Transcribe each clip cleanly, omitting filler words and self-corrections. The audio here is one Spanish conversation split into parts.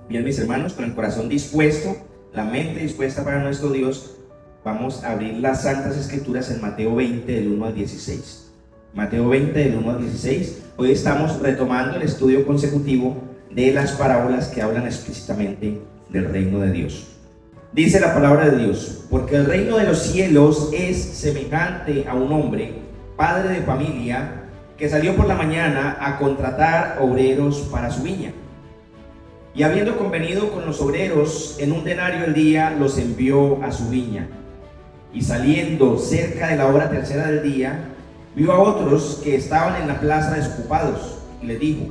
Bien, mis hermanos, con el corazón dispuesto, la mente dispuesta para nuestro Dios, vamos a abrir las Santas Escrituras en Mateo 20, del 1 al 16. Mateo 20, del 1 al 16. Hoy estamos retomando el estudio consecutivo de las parábolas que hablan explícitamente del reino de Dios. Dice la palabra de Dios: porque el reino de los cielos es semejante a un hombre, padre de familia, que salió por la mañana a contratar obreros para su viña. Y habiendo convenido con los obreros en un denario el día, los envió a su viña. Y saliendo cerca de la hora tercera del día, vio a otros que estaban en la plaza desocupados, y les dijo: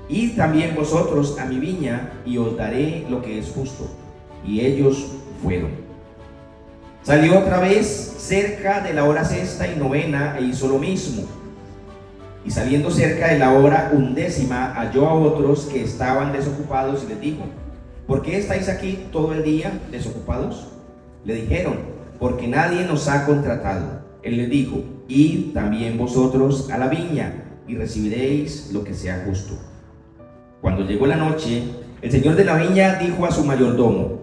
id también vosotros a mi viña, y os daré lo que es justo. Y ellos fueron. Salió otra vez cerca de la hora sexta y novena, e hizo lo mismo. Y saliendo cerca de la hora undécima, halló a otros que estaban desocupados y les dijo: ¿por qué estáis aquí todo el día desocupados? Le dijeron: porque nadie nos ha contratado. Él les dijo: id también vosotros a la viña, y recibiréis lo que sea justo. Cuando llegó la noche, el señor de la viña dijo a su mayordomo: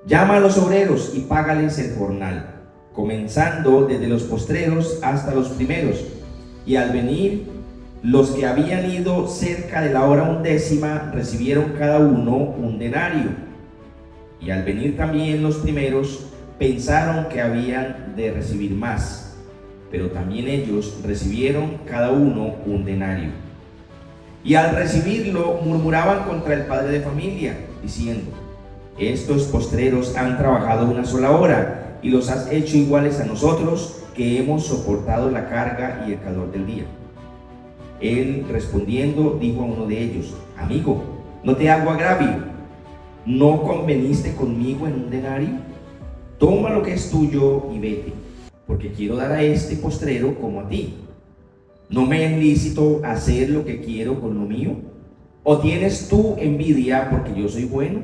llama a los obreros y págales el jornal, comenzando desde los postreros hasta los primeros. Y al venir los que habían ido cerca de la hora undécima recibieron cada uno un denario. Y al venir también los primeros, pensaron que habían de recibir más, pero también ellos recibieron cada uno un denario. Y al recibirlo murmuraban contra el padre de familia, diciendo: estos postreros han trabajado una sola hora, y los has hecho iguales a nosotros, que hemos soportado la carga y el calor del día. Él respondiendo dijo a uno de ellos: amigo, no te hago agravio, ¿no conveniste conmigo en un denario? Toma lo que es tuyo y vete, porque quiero dar a este postrero como a ti. ¿No me es lícito hacer lo que quiero con lo mío? ¿O tienes tú envidia porque yo soy bueno?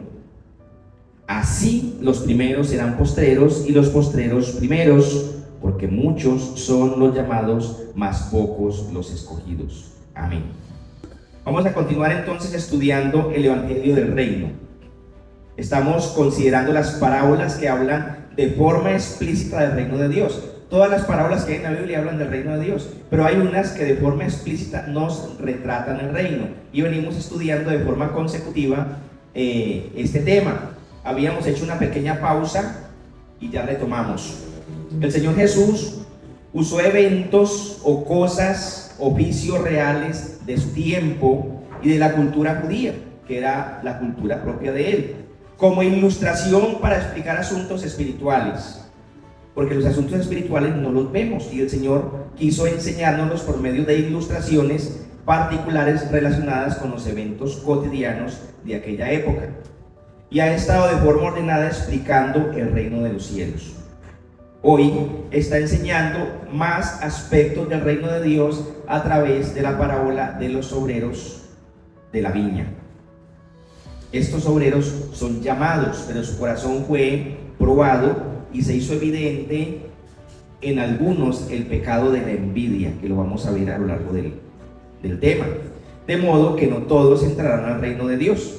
Así los primeros serán postreros y los postreros primeros, porque muchos son los llamados, mas pocos los escogidos. Amén. Vamos a continuar entonces estudiando el Evangelio del Reino. Estamos considerando las parábolas que hablan de forma explícita del reino de Dios. Todas las parábolas que hay en la Biblia hablan del reino de Dios, pero hay unas que de forma explícita nos retratan el reino, y venimos estudiando de forma consecutiva este tema. Habíamos hecho una pequeña pausa y ya retomamos. El Señor Jesús usó eventos o cosas, oficios reales de su tiempo y de la cultura judía, que era la cultura propia de él, como ilustración para explicar asuntos espirituales, porque los asuntos espirituales no los vemos, y el Señor quiso enseñárnoslos por medio de ilustraciones particulares relacionadas con los eventos cotidianos de aquella época, y ha estado de forma ordenada explicando el reino de los cielos. Hoy está enseñando más aspectos del reino de Dios a través de la parábola de los obreros de la viña. Estos obreros son llamados, pero su corazón fue probado y se hizo evidente en algunos el pecado de la envidia, que lo vamos a ver a lo largo del tema. De modo que no todos entrarán al reino de Dios.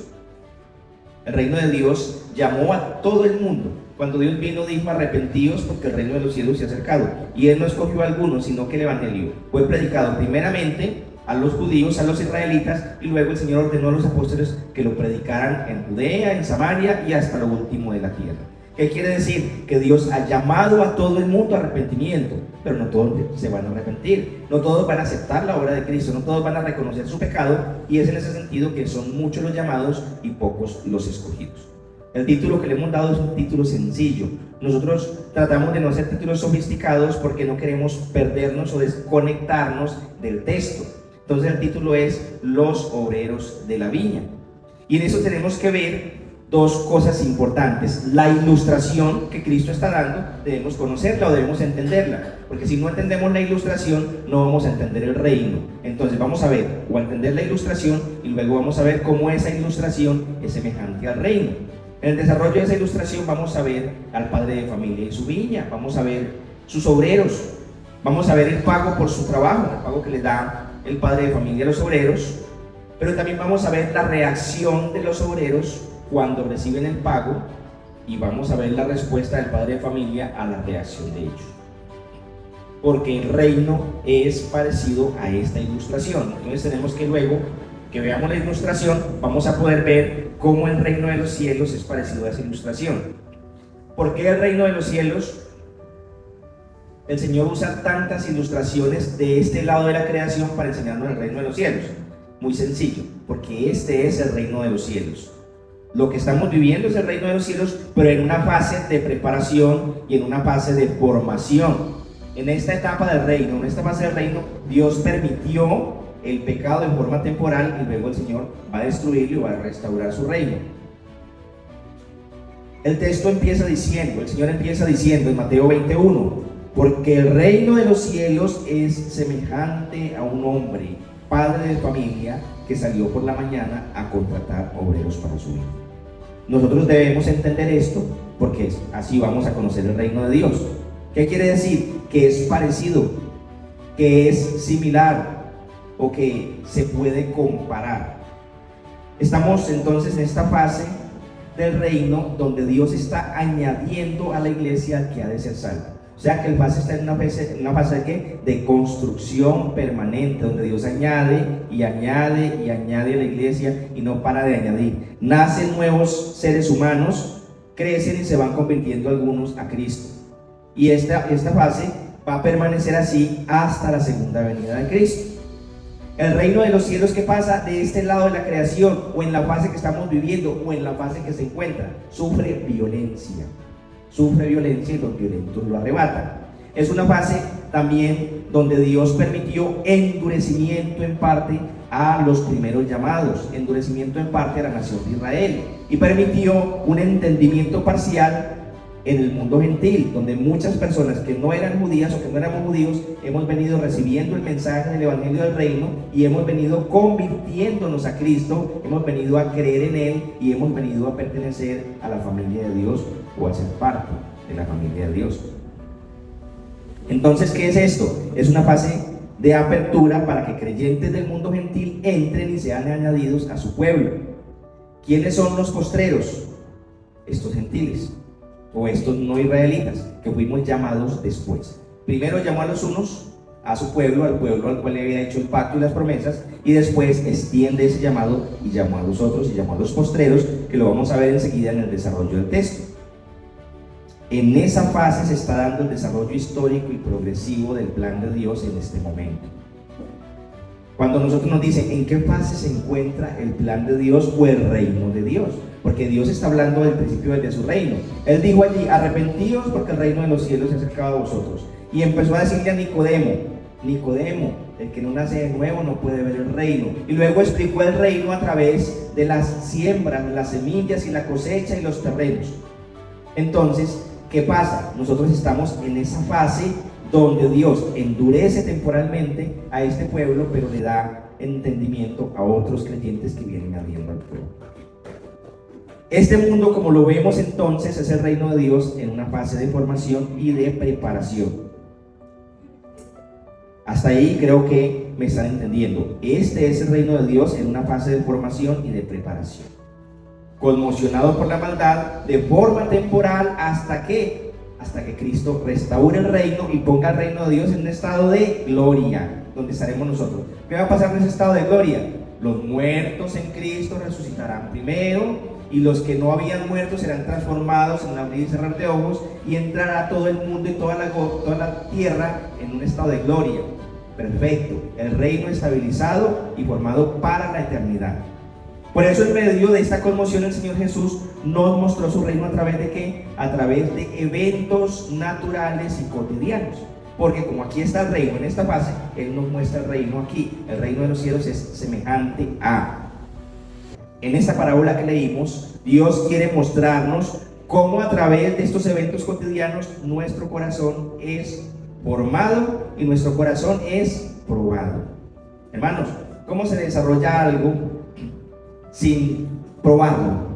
El reino de Dios llamó a todo el mundo. Cuando Dios vino, dijo: arrepentidos, porque el reino de los cielos se ha acercado. Y Él no escogió a algunos, sino que el evangelio fue predicado primeramente a los judíos, a los israelitas, y luego el Señor ordenó a los apóstoles que lo predicaran en Judea, en Samaria y hasta lo último de la tierra. ¿Qué quiere decir? Que Dios ha llamado a todo el mundo a arrepentimiento, pero no todos se van a arrepentir, no todos van a aceptar la obra de Cristo, no todos van a reconocer su pecado, y es en ese sentido que son muchos los llamados y pocos los escogidos. El título que le hemos dado es un título sencillo. Nosotros tratamos de no hacer títulos sofisticados porque no queremos perdernos o desconectarnos del texto. Entonces el título es Los obreros de la viña, y en eso tenemos que ver dos cosas importantes. La ilustración que Cristo está dando, debemos conocerla o debemos entenderla, porque si no entendemos la ilustración, no vamos a entender el reino. Entonces vamos a ver o a entender la ilustración, y luego vamos a ver cómo esa ilustración es semejante al reino. En el desarrollo de esa ilustración vamos a ver al padre de familia y su viña, vamos a ver sus obreros, vamos a ver el pago por su trabajo, el pago que les da el padre de familia a los obreros, pero también vamos a ver la reacción de los obreros cuando reciben el pago, y vamos a ver la respuesta del padre de familia a la reacción de ellos. Porque el reino es parecido a esta ilustración. Entonces tenemos que luego que veamos la ilustración, vamos a poder ver cómo el reino de los cielos es parecido a esa ilustración. ¿Por qué el reino de los cielos? El Señor usa tantas ilustraciones de este lado de la creación para enseñarnos el reino de los cielos. Muy sencillo, porque este es el reino de los cielos. Lo que estamos viviendo es el reino de los cielos, pero en una fase de preparación y en una fase de formación. En esta etapa del reino, en esta fase del reino, Dios permitió el pecado en forma temporal y luego el Señor va a destruirlo y va a restaurar su reino. El texto empieza diciendo, el Señor empieza diciendo en Mateo 21, porque el reino de los cielos es semejante a un hombre, padre de familia, que salió por la mañana a contratar obreros para su hijo. Nosotros debemos entender esto porque así vamos a conocer el reino de Dios. ¿Qué quiere decir? Que es parecido, que es similar o que se puede comparar. Estamos entonces en esta fase del reino donde Dios está añadiendo a la iglesia que ha de ser salva. O sea que el fase está en una fase ¿de qué? De construcción permanente, donde Dios añade y añade y añade a la iglesia y no para de añadir. Nacen nuevos seres humanos, crecen y se van convirtiendo algunos a Cristo. Y esta fase va a permanecer así hasta la segunda venida de Cristo. El reino de los cielos, ¿qué pasa de este lado de la creación o en la fase que estamos viviendo o en la fase que se encuentra? Sufre violencia. Sufre violencia y los violentos lo arrebatan. Es una fase también donde Dios permitió endurecimiento en parte a los primeros llamados, endurecimiento en parte a la nación de Israel, y permitió un entendimiento parcial en el mundo gentil, donde muchas personas que no eran judías o que no éramos judíos hemos venido recibiendo el mensaje del evangelio del reino y hemos venido convirtiéndonos a Cristo, hemos venido a creer en Él y hemos venido a pertenecer a la familia de Dios o a ser parte de la familia de Dios. Entonces, ¿qué es esto? Es una fase de apertura para que creyentes del mundo gentil entren y sean añadidos a su pueblo. ¿Quiénes son los postreros? Estos gentiles o estos no israelitas que fuimos llamados después. Primero llamó a los unos a su pueblo, al pueblo al cual le había hecho el pacto y las promesas, y después extiende ese llamado y llamó a los otros y llamó a los postreros, que lo vamos a ver enseguida en el desarrollo del texto. En esa fase se está dando el desarrollo histórico y progresivo del plan de Dios en este momento. Cuando nosotros nos dicen en qué fase se encuentra el plan de Dios o el reino de Dios, porque Dios está hablando del principio de su reino. Él dijo allí, arrepentíos porque el reino de los cielos se ha acercado a vosotros. Y empezó a decirle a Nicodemo, el que no nace de nuevo no puede ver el reino. Y luego explicó el reino a través de las siembras, las semillas y la cosecha y los terrenos. Entonces, ¿qué pasa? Nosotros estamos en esa fase donde Dios endurece temporalmente a este pueblo, pero le da entendimiento a otros creyentes que vienen abriendo al pueblo. Este mundo, como lo vemos entonces, es el reino de Dios en una fase de formación y de preparación. Hasta ahí creo que me están entendiendo. Este es el reino de Dios en una fase de formación y de preparación. Conmocionado por la maldad de forma temporal hasta que Cristo restaure el reino y ponga el reino de Dios en un estado de gloria, donde estaremos nosotros. ¿Qué va a pasar en ese estado de gloria? Los muertos en Cristo resucitarán primero, y los que no habían muerto serán transformados en un abrir y cerrar de ojos, y entrará todo el mundo y toda la tierra en un estado de gloria. Perfecto, el reino estabilizado y formado para la eternidad. Por eso, en medio de esta conmoción, el Señor Jesús nos mostró su reino a través de ¿qué? A través de eventos naturales y cotidianos. Porque como aquí está el reino en esta fase, Él nos muestra el reino aquí. El reino de los cielos es semejante a... En esta parábola que leímos, Dios quiere mostrarnos cómo a través de estos eventos cotidianos nuestro corazón es formado y nuestro corazón es probado. Hermanos, ¿cómo se desarrolla algo sin probarlo?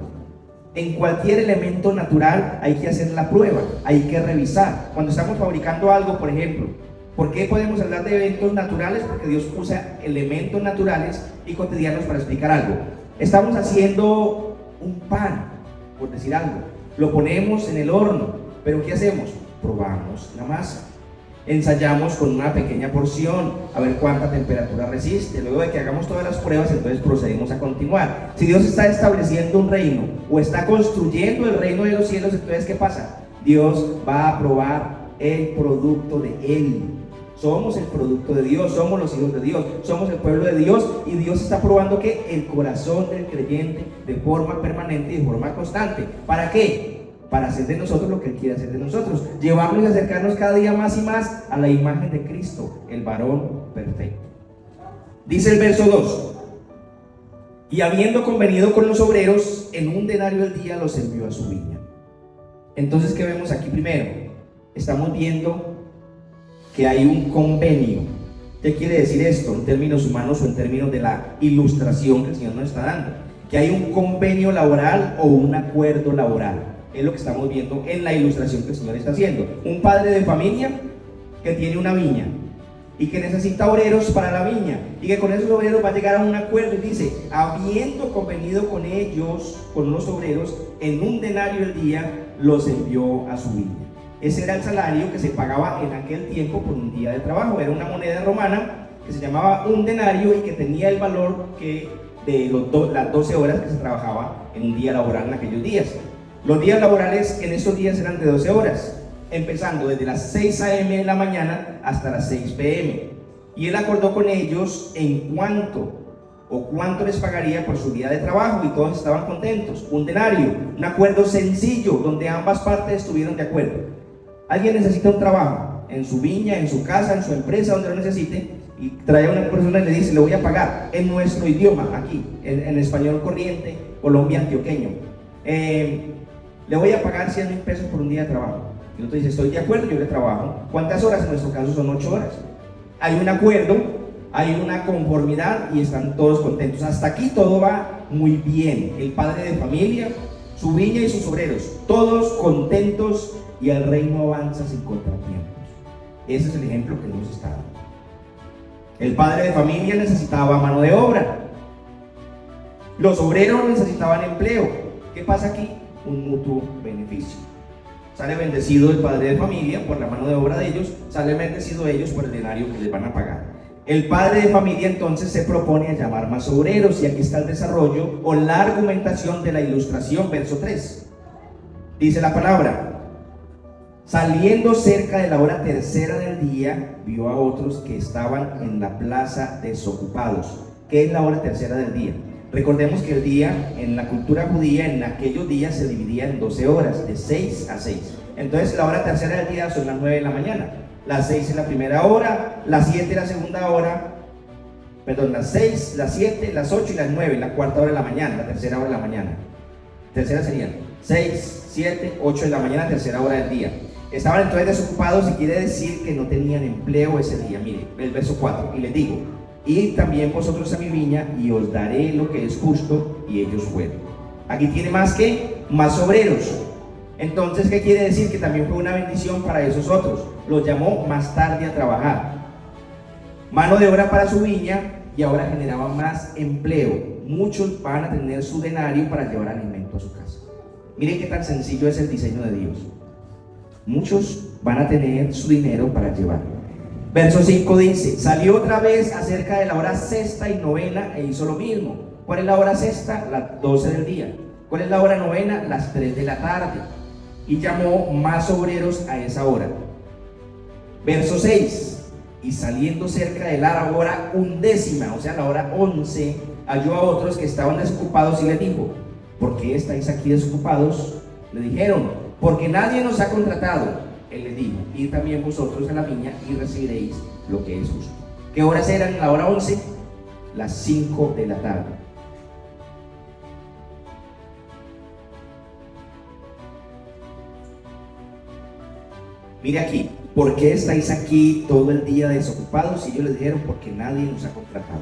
En cualquier elemento natural hay que hacer la prueba, hay que revisar. Cuando estamos fabricando algo, por ejemplo, ¿por qué podemos hablar de eventos naturales? Porque Dios usa elementos naturales y cotidianos para explicar algo. Estamos haciendo un pan, por decir algo, lo ponemos en el horno, pero ¿qué hacemos? Probamos la masa, ensayamos con una pequeña porción a ver cuánta temperatura resiste. Luego de que hagamos todas las pruebas, entonces procedemos a continuar. Si Dios está estableciendo un reino o está construyendo el reino de los cielos, entonces ¿qué pasa? Dios va a probar el producto de Él. Somos el producto de Dios, somos los hijos de Dios, somos el pueblo de Dios, y Dios está probando que el corazón del creyente de forma permanente y de forma constante. ¿Para qué? Para hacer de nosotros lo que Él quiere hacer de nosotros, llevarnos y acercarnos cada día más y más a la imagen de Cristo, el varón perfecto. Dice el verso 2: y habiendo convenido con los obreros, en un denario al día los envió a su viña. Entonces, ¿qué vemos aquí primero? Estamos viendo que hay un convenio. ¿Qué quiere decir esto en términos humanos o en términos de la ilustración que el Señor nos está dando? Que hay un convenio laboral o un acuerdo laboral. Es lo que estamos viendo en la ilustración que el Señor está haciendo. Un padre de familia que tiene una viña y que necesita obreros para la viña, y que con esos obreros va a llegar a un acuerdo, y dice, habiendo convenido con ellos, con los obreros, en un denario al día, los envió a su viña. Ese era el salario que se pagaba en aquel tiempo por un día de trabajo. Era una moneda romana que se llamaba un denario y que tenía el valor que de las 12 horas que se trabajaba en un día laboral en aquellos días. Los días laborales en esos días eran de 12 horas, empezando desde las 6 a.m. de la mañana hasta las 6 p.m. Y él acordó con ellos en cuánto les pagaría por su día de trabajo, y todos estaban contentos. Un denario, un acuerdo sencillo donde ambas partes estuvieron de acuerdo. Alguien necesita un trabajo en su viña, en su casa, en su empresa, donde lo necesite, y trae a una persona y le dice, le voy a pagar en nuestro idioma, aquí, en español corriente, Colombia, antioqueño. Le voy a pagar 100,000 pesos por un día de trabajo. Y el otro dice, estoy de acuerdo, yo le trabajo. ¿Cuántas horas? En nuestro caso son 8 horas. Hay un acuerdo, hay una conformidad y están todos contentos. Hasta aquí todo va muy bien. El padre de familia, su viña y sus obreros, todos contentos, y el reino avanza sin contratiempos. Ese es el ejemplo que nos está dando. El padre de familia necesitaba mano de obra. Los obreros necesitaban empleo. ¿Qué pasa aquí? Un mutuo beneficio. Sale bendecido el padre de familia por la mano de obra de ellos, sale bendecido ellos por el denario que les van a pagar. El padre de familia entonces se propone a llamar más obreros, y aquí está el desarrollo o la argumentación de la ilustración, verso 3. Dice la palabra: saliendo cerca de la hora tercera del día, vio a otros que estaban en la plaza desocupados. ¿Qué es la hora tercera del día? Recordemos que el día en la cultura judía en aquellos días se dividía en 12 horas, de 6 a 6. Entonces la hora tercera del día son las 9 de la mañana, las 6 es la primera hora, las 7 la segunda hora, perdón, las 6, las 7, las 8 y las 9, la cuarta hora de la mañana, la tercera hora de la mañana. Tercera serían 6, 7, 8 de la mañana, tercera hora del día. Estaban entonces desocupados, y quiere decir que no tenían empleo ese día. Mire, el verso 4, y les digo, id también vosotros a mi viña, y os daré lo que es justo. Y ellos fueron. Aquí tiene más obreros. Entonces, ¿qué quiere decir? Que también fue una bendición para esos otros. Los llamó más tarde a trabajar. Mano de obra para su viña, y ahora generaba más empleo. Muchos van a tener su denario para llevar alimento a su casa. Miren qué tan sencillo es el diseño de Dios. Muchos van a tener su dinero para llevar. Verso 5 dice: salió otra vez acerca de la hora sexta y novena e hizo lo mismo. ¿Cuál es la hora sexta? Las 12 del día. ¿Cuál es la hora novena? Las 3 de la tarde. Y llamó más obreros a esa hora. Verso 6: y saliendo cerca de la hora 11, o sea la hora 11, halló a otros que estaban desocupados y les dijo: ¿por qué estáis aquí desocupados? Le dijeron: porque nadie nos ha contratado. Él les dijo: id también vosotros a la viña y recibiréis lo que es justo. ¿Qué horas eran la hora 11? Las 5 de la tarde. Mire aquí: ¿por qué estáis aquí todo el día desocupados? Y ellos les dijeron: porque nadie nos ha contratado.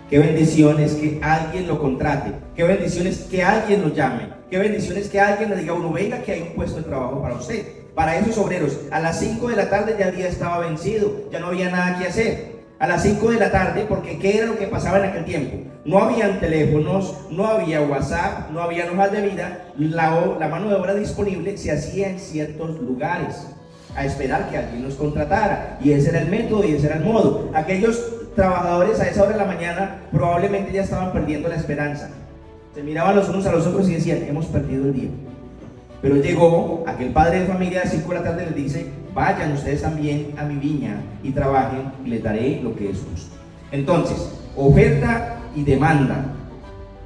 Qué bendición es que alguien lo contrate. Qué bendición es que alguien lo llame. Qué bendición es que alguien le diga a uno: venga, que hay un puesto de trabajo para usted. Para esos obreros, a las 5 de la tarde ya el día estaba vencido, ya no había nada que hacer. A las 5 de la tarde, porque ¿qué era lo que pasaba en aquel tiempo? No habían teléfonos, no había WhatsApp, no había hojas de vida. La mano de obra disponible se hacía en ciertos lugares, a esperar que alguien los contratara. Y ese era el método y ese era el modo. Aquellos trabajadores a esa hora de la mañana probablemente ya estaban perdiendo la esperanza. Se miraban los unos a los otros y decían, hemos perdido el día. Pero llegó aquel padre de familia a las 5 de la tarde y les dice, vayan ustedes también a mi viña y trabajen y les daré lo que es justo. Entonces, oferta y demanda.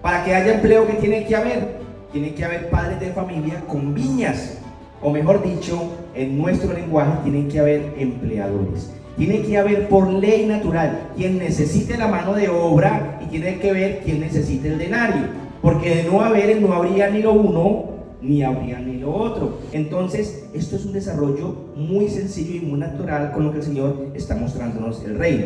Para que haya empleo, ¿qué tiene que haber? Tiene que haber padres de familia con viñas, o mejor dicho, en nuestro lenguaje, tienen que haber empleadores. Tiene que haber por ley natural quien necesite la mano de obra y tiene que ver quien necesite el denario, porque de no haber, no habría ni lo uno ni habría ni lo otro. Entonces, esto es un desarrollo muy sencillo y muy natural con lo que el Señor está mostrándonos el reino.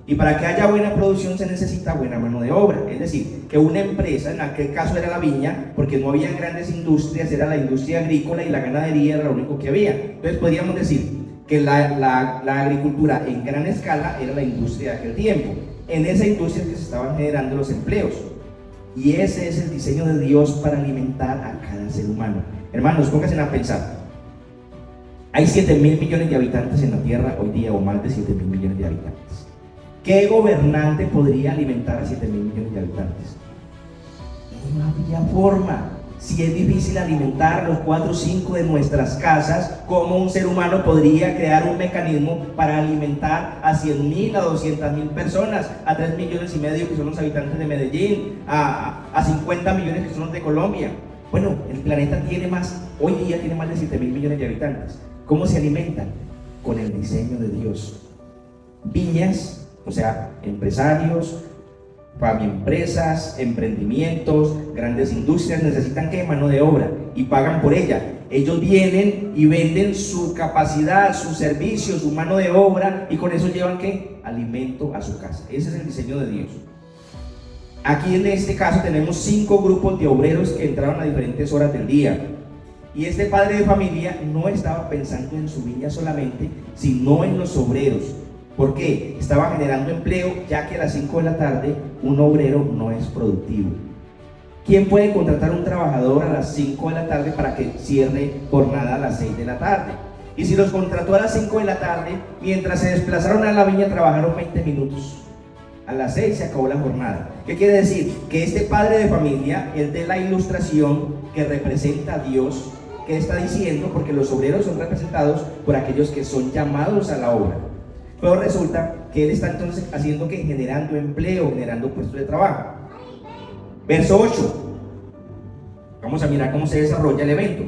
Y para que haya buena producción se necesita buena mano de obra, es decir, que una empresa, en aquel caso era la viña, porque no había grandes industrias, era la industria agrícola y la ganadería era lo único que había. Entonces podríamos decir que la agricultura en gran escala era la industria de aquel tiempo. En esa industria es que se estaban generando los empleos. Y ese es el diseño de Dios para alimentar a cada ser humano. Hermanos, pónganse a pensar. Hay 7.000 millones de habitantes en la tierra hoy día, o más de 7.000 millones de habitantes. ¿Qué gobernante podría alimentar a 7.000 millones de habitantes? No había forma. Si es difícil alimentar a los 4 o 5 de nuestras casas, ¿cómo un ser humano podría crear un mecanismo para alimentar a 100.000, a 200.000 personas, a 3,5 millones que son los habitantes de Medellín, a 50 millones que son los de Colombia? Bueno, el planeta hoy día tiene más de 7.000 millones de habitantes. ¿Cómo se alimentan? Con el diseño de Dios. Viñas, o sea, empresarios, empresas, emprendimientos, grandes industrias necesitan ¿qué? Mano de obra y pagan por ella. Ellos vienen y venden su capacidad, su servicio, su mano de obra y con eso llevan ¿qué? Alimento a su casa. Ese es el diseño de Dios. Aquí en este caso tenemos 5 grupos de obreros que entraron a diferentes horas del día. Y este padre de familia no estaba pensando en su viña solamente, sino en los obreros. ¿Por qué? Estaba generando empleo, ya que a las 5 de la tarde un obrero no es productivo. ¿Quién puede contratar a un trabajador a las 5 de la tarde para que cierre jornada a las 6 de la tarde? Y si los contrató a las 5 de la tarde, mientras se desplazaron a la viña trabajaron 20 minutos. A las 6 se acabó la jornada. ¿Qué quiere decir? Que este padre de familia, el de la ilustración que representa a Dios, ¿qué está diciendo? Porque los obreros son representados por aquellos que son llamados a la obra. Pero resulta que él está entonces haciendo que generando empleo, generando puestos de trabajo. Verso 8. Vamos a mirar cómo se desarrolla el evento.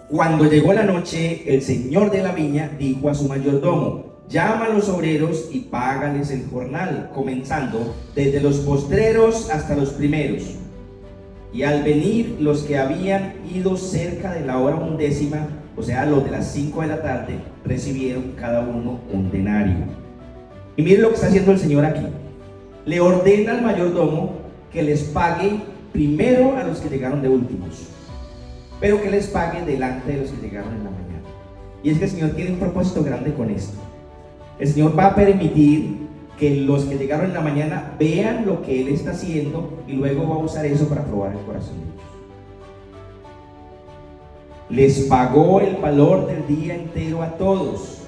Cuando llegó la noche, el señor de la viña dijo a su mayordomo: llama a los obreros y págales el jornal, comenzando desde los postreros hasta los primeros. Y al venir los que habían ido cerca de la hora 11, o sea, los de las 5 de la tarde, recibieron cada uno un denario. Y miren lo que está haciendo el Señor aquí. Le ordena al mayordomo que les pague primero a los que llegaron de últimos, pero que les pague delante de los que llegaron en la mañana. Y es que el Señor tiene un propósito grande con esto. El Señor va a permitir que los que llegaron en la mañana vean lo que Él está haciendo y luego va a usar eso para probar el corazón de ellos. Les pagó el valor del día entero a todos.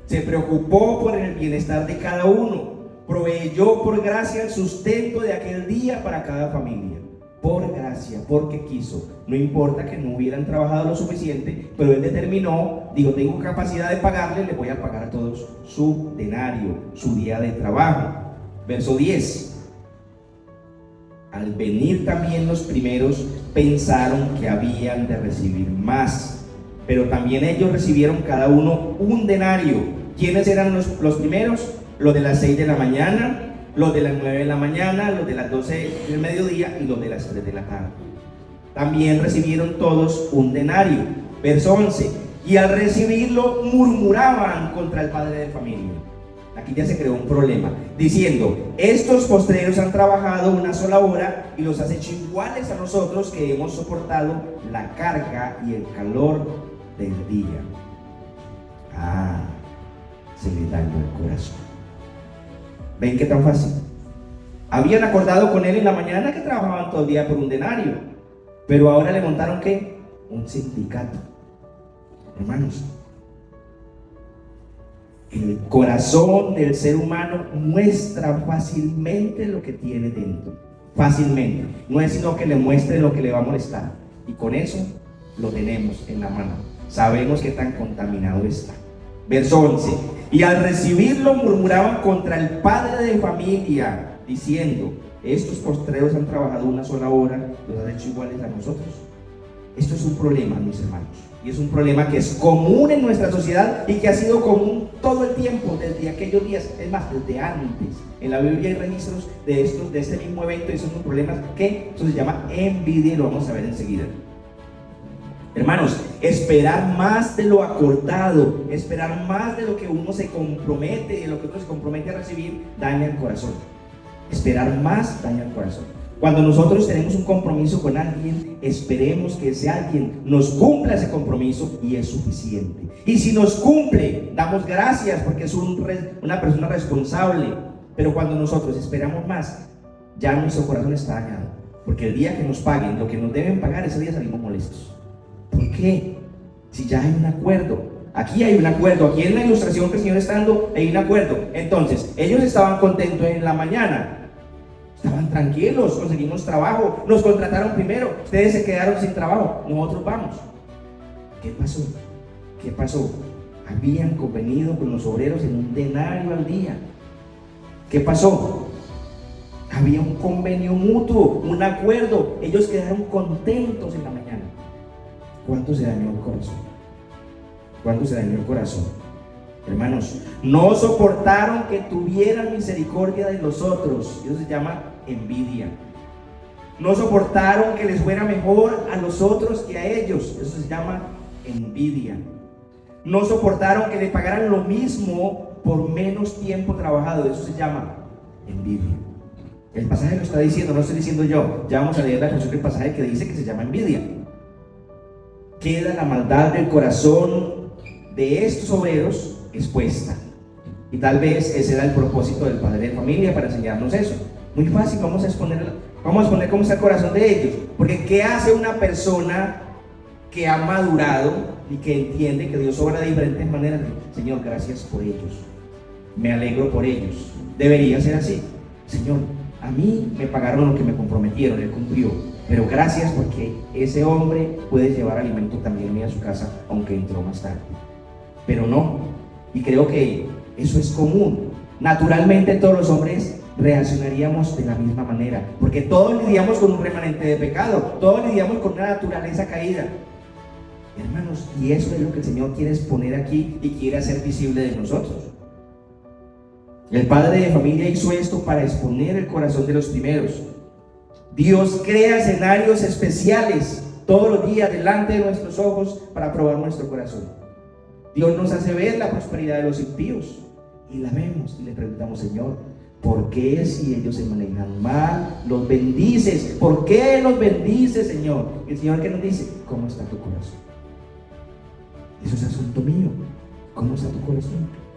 Se preocupó por el bienestar de cada uno. Proveyó por gracia el sustento de aquel día para cada familia. Por gracia, porque quiso. No importa que no hubieran trabajado lo suficiente, pero Él determinó, digo, tengo capacidad de pagarle, le voy a pagar a todos su denario, su día de trabajo. Verso 10. Al venir también los primeros, pensaron que habían de recibir más, pero también ellos recibieron cada uno un denario. ¿Quiénes eran los primeros? Los de las 6 de la mañana, los de las 9 de la mañana, los de las 12 del mediodía y los de las 3 de la tarde. También recibieron todos un denario. Verso 11. Y al recibirlo murmuraban contra el padre de familia. Aquí ya se creó un problema, diciendo: estos postreros han trabajado una sola hora y los has hecho iguales a nosotros, que hemos soportado la carga y el calor del día. Se le dañó el corazón. ¿Ven qué tan fácil? Habían acordado con él en la mañana que trabajaban todo el día por un denario, pero ahora le montaron ¿qué? Un sindicato. Hermanos, el corazón del ser humano muestra fácilmente lo que tiene dentro. Fácilmente. No es sino que le muestre lo que le va a molestar. Y con eso lo tenemos en la mano. Sabemos qué tan contaminado está. Verso 11. Y al recibirlo murmuraban contra el padre de familia, diciendo: estos postreros han trabajado una sola hora, los han hecho iguales a nosotros. Esto es un problema, mis hermanos. Y es un problema que es común en nuestra sociedad y que ha sido común todo el tiempo, desde aquellos días, es más, desde antes. En la Biblia hay registros de este mismo evento, y son unos problemas que eso se llama envidia, y lo vamos a ver enseguida. Hermanos, esperar más de lo acordado, esperar más de lo que uno se compromete, de lo que otro se compromete a recibir, daña el corazón. Esperar más daña el corazón. Cuando nosotros tenemos un compromiso con alguien, esperemos que ese alguien nos cumpla ese compromiso, y es suficiente. Y si nos cumple, damos gracias porque es una persona responsable. Pero cuando nosotros esperamos más, ya nuestro corazón está dañado, porque el día que nos paguen lo que nos deben pagar, ese día salimos molestos. ¿Por qué? Si ya hay un acuerdo. Aquí hay un acuerdo. Aquí en la ilustración que el Señor está dando hay un acuerdo. Entonces, ellos estaban contentos en la mañana. Estaban tranquilos, conseguimos trabajo, nos contrataron primero, ustedes se quedaron sin trabajo, nosotros vamos. ¿Qué pasó? ¿Qué pasó? Habían convenido con los obreros en un denario al día. ¿Qué pasó? Había un convenio mutuo, un acuerdo. Ellos quedaron contentos en la mañana. ¿Cuánto se dañó el corazón? ¿Cuánto se dañó el corazón? Hermanos, no soportaron que tuvieran misericordia de los otros. Eso se llama envidia. No soportaron que les fuera mejor a los otros que a ellos. Eso se llama envidia. No soportaron que le pagaran lo mismo por menos tiempo trabajado. Eso se llama envidia. El pasaje lo está diciendo, no lo estoy diciendo yo. Ya vamos a leer la porción del pasaje que dice que se llama envidia. Queda la maldad del corazón de estos obreros expuesta. Y tal vez ese era el propósito del padre de familia, para enseñarnos eso. Muy fácil, vamos a exponer cómo está el corazón de ellos. Porque ¿qué hace una persona que ha madurado y que entiende que Dios obra de diferentes maneras? Señor, gracias por ellos, me alegro por ellos. Debería ser así. Señor, a mí me pagaron lo que me comprometieron, Él cumplió, pero gracias porque ese hombre puede llevar alimento también a su casa, aunque entró más tarde. Pero no, y creo que eso es común. Naturalmente todos los hombres reaccionaríamos de la misma manera, porque todos lidiamos con un remanente de pecado, todos lidiamos con una naturaleza caída. Hermanos, y eso es lo que el Señor quiere exponer aquí y quiere hacer visible de nosotros. El padre de familia hizo esto para exponer el corazón de los primeros. Dios crea escenarios especiales todos los días delante de nuestros ojos para probar nuestro corazón. Dios nos hace ver la prosperidad de los impíos y la vemos y le preguntamos: Señor, ¿por qué si ellos se manejan mal los bendices? ¿Por qué los bendices, Señor? Y el Señor, ¿qué nos dice? ¿Cómo está tu corazón? Eso es asunto mío. ¿Cómo está tu corazón?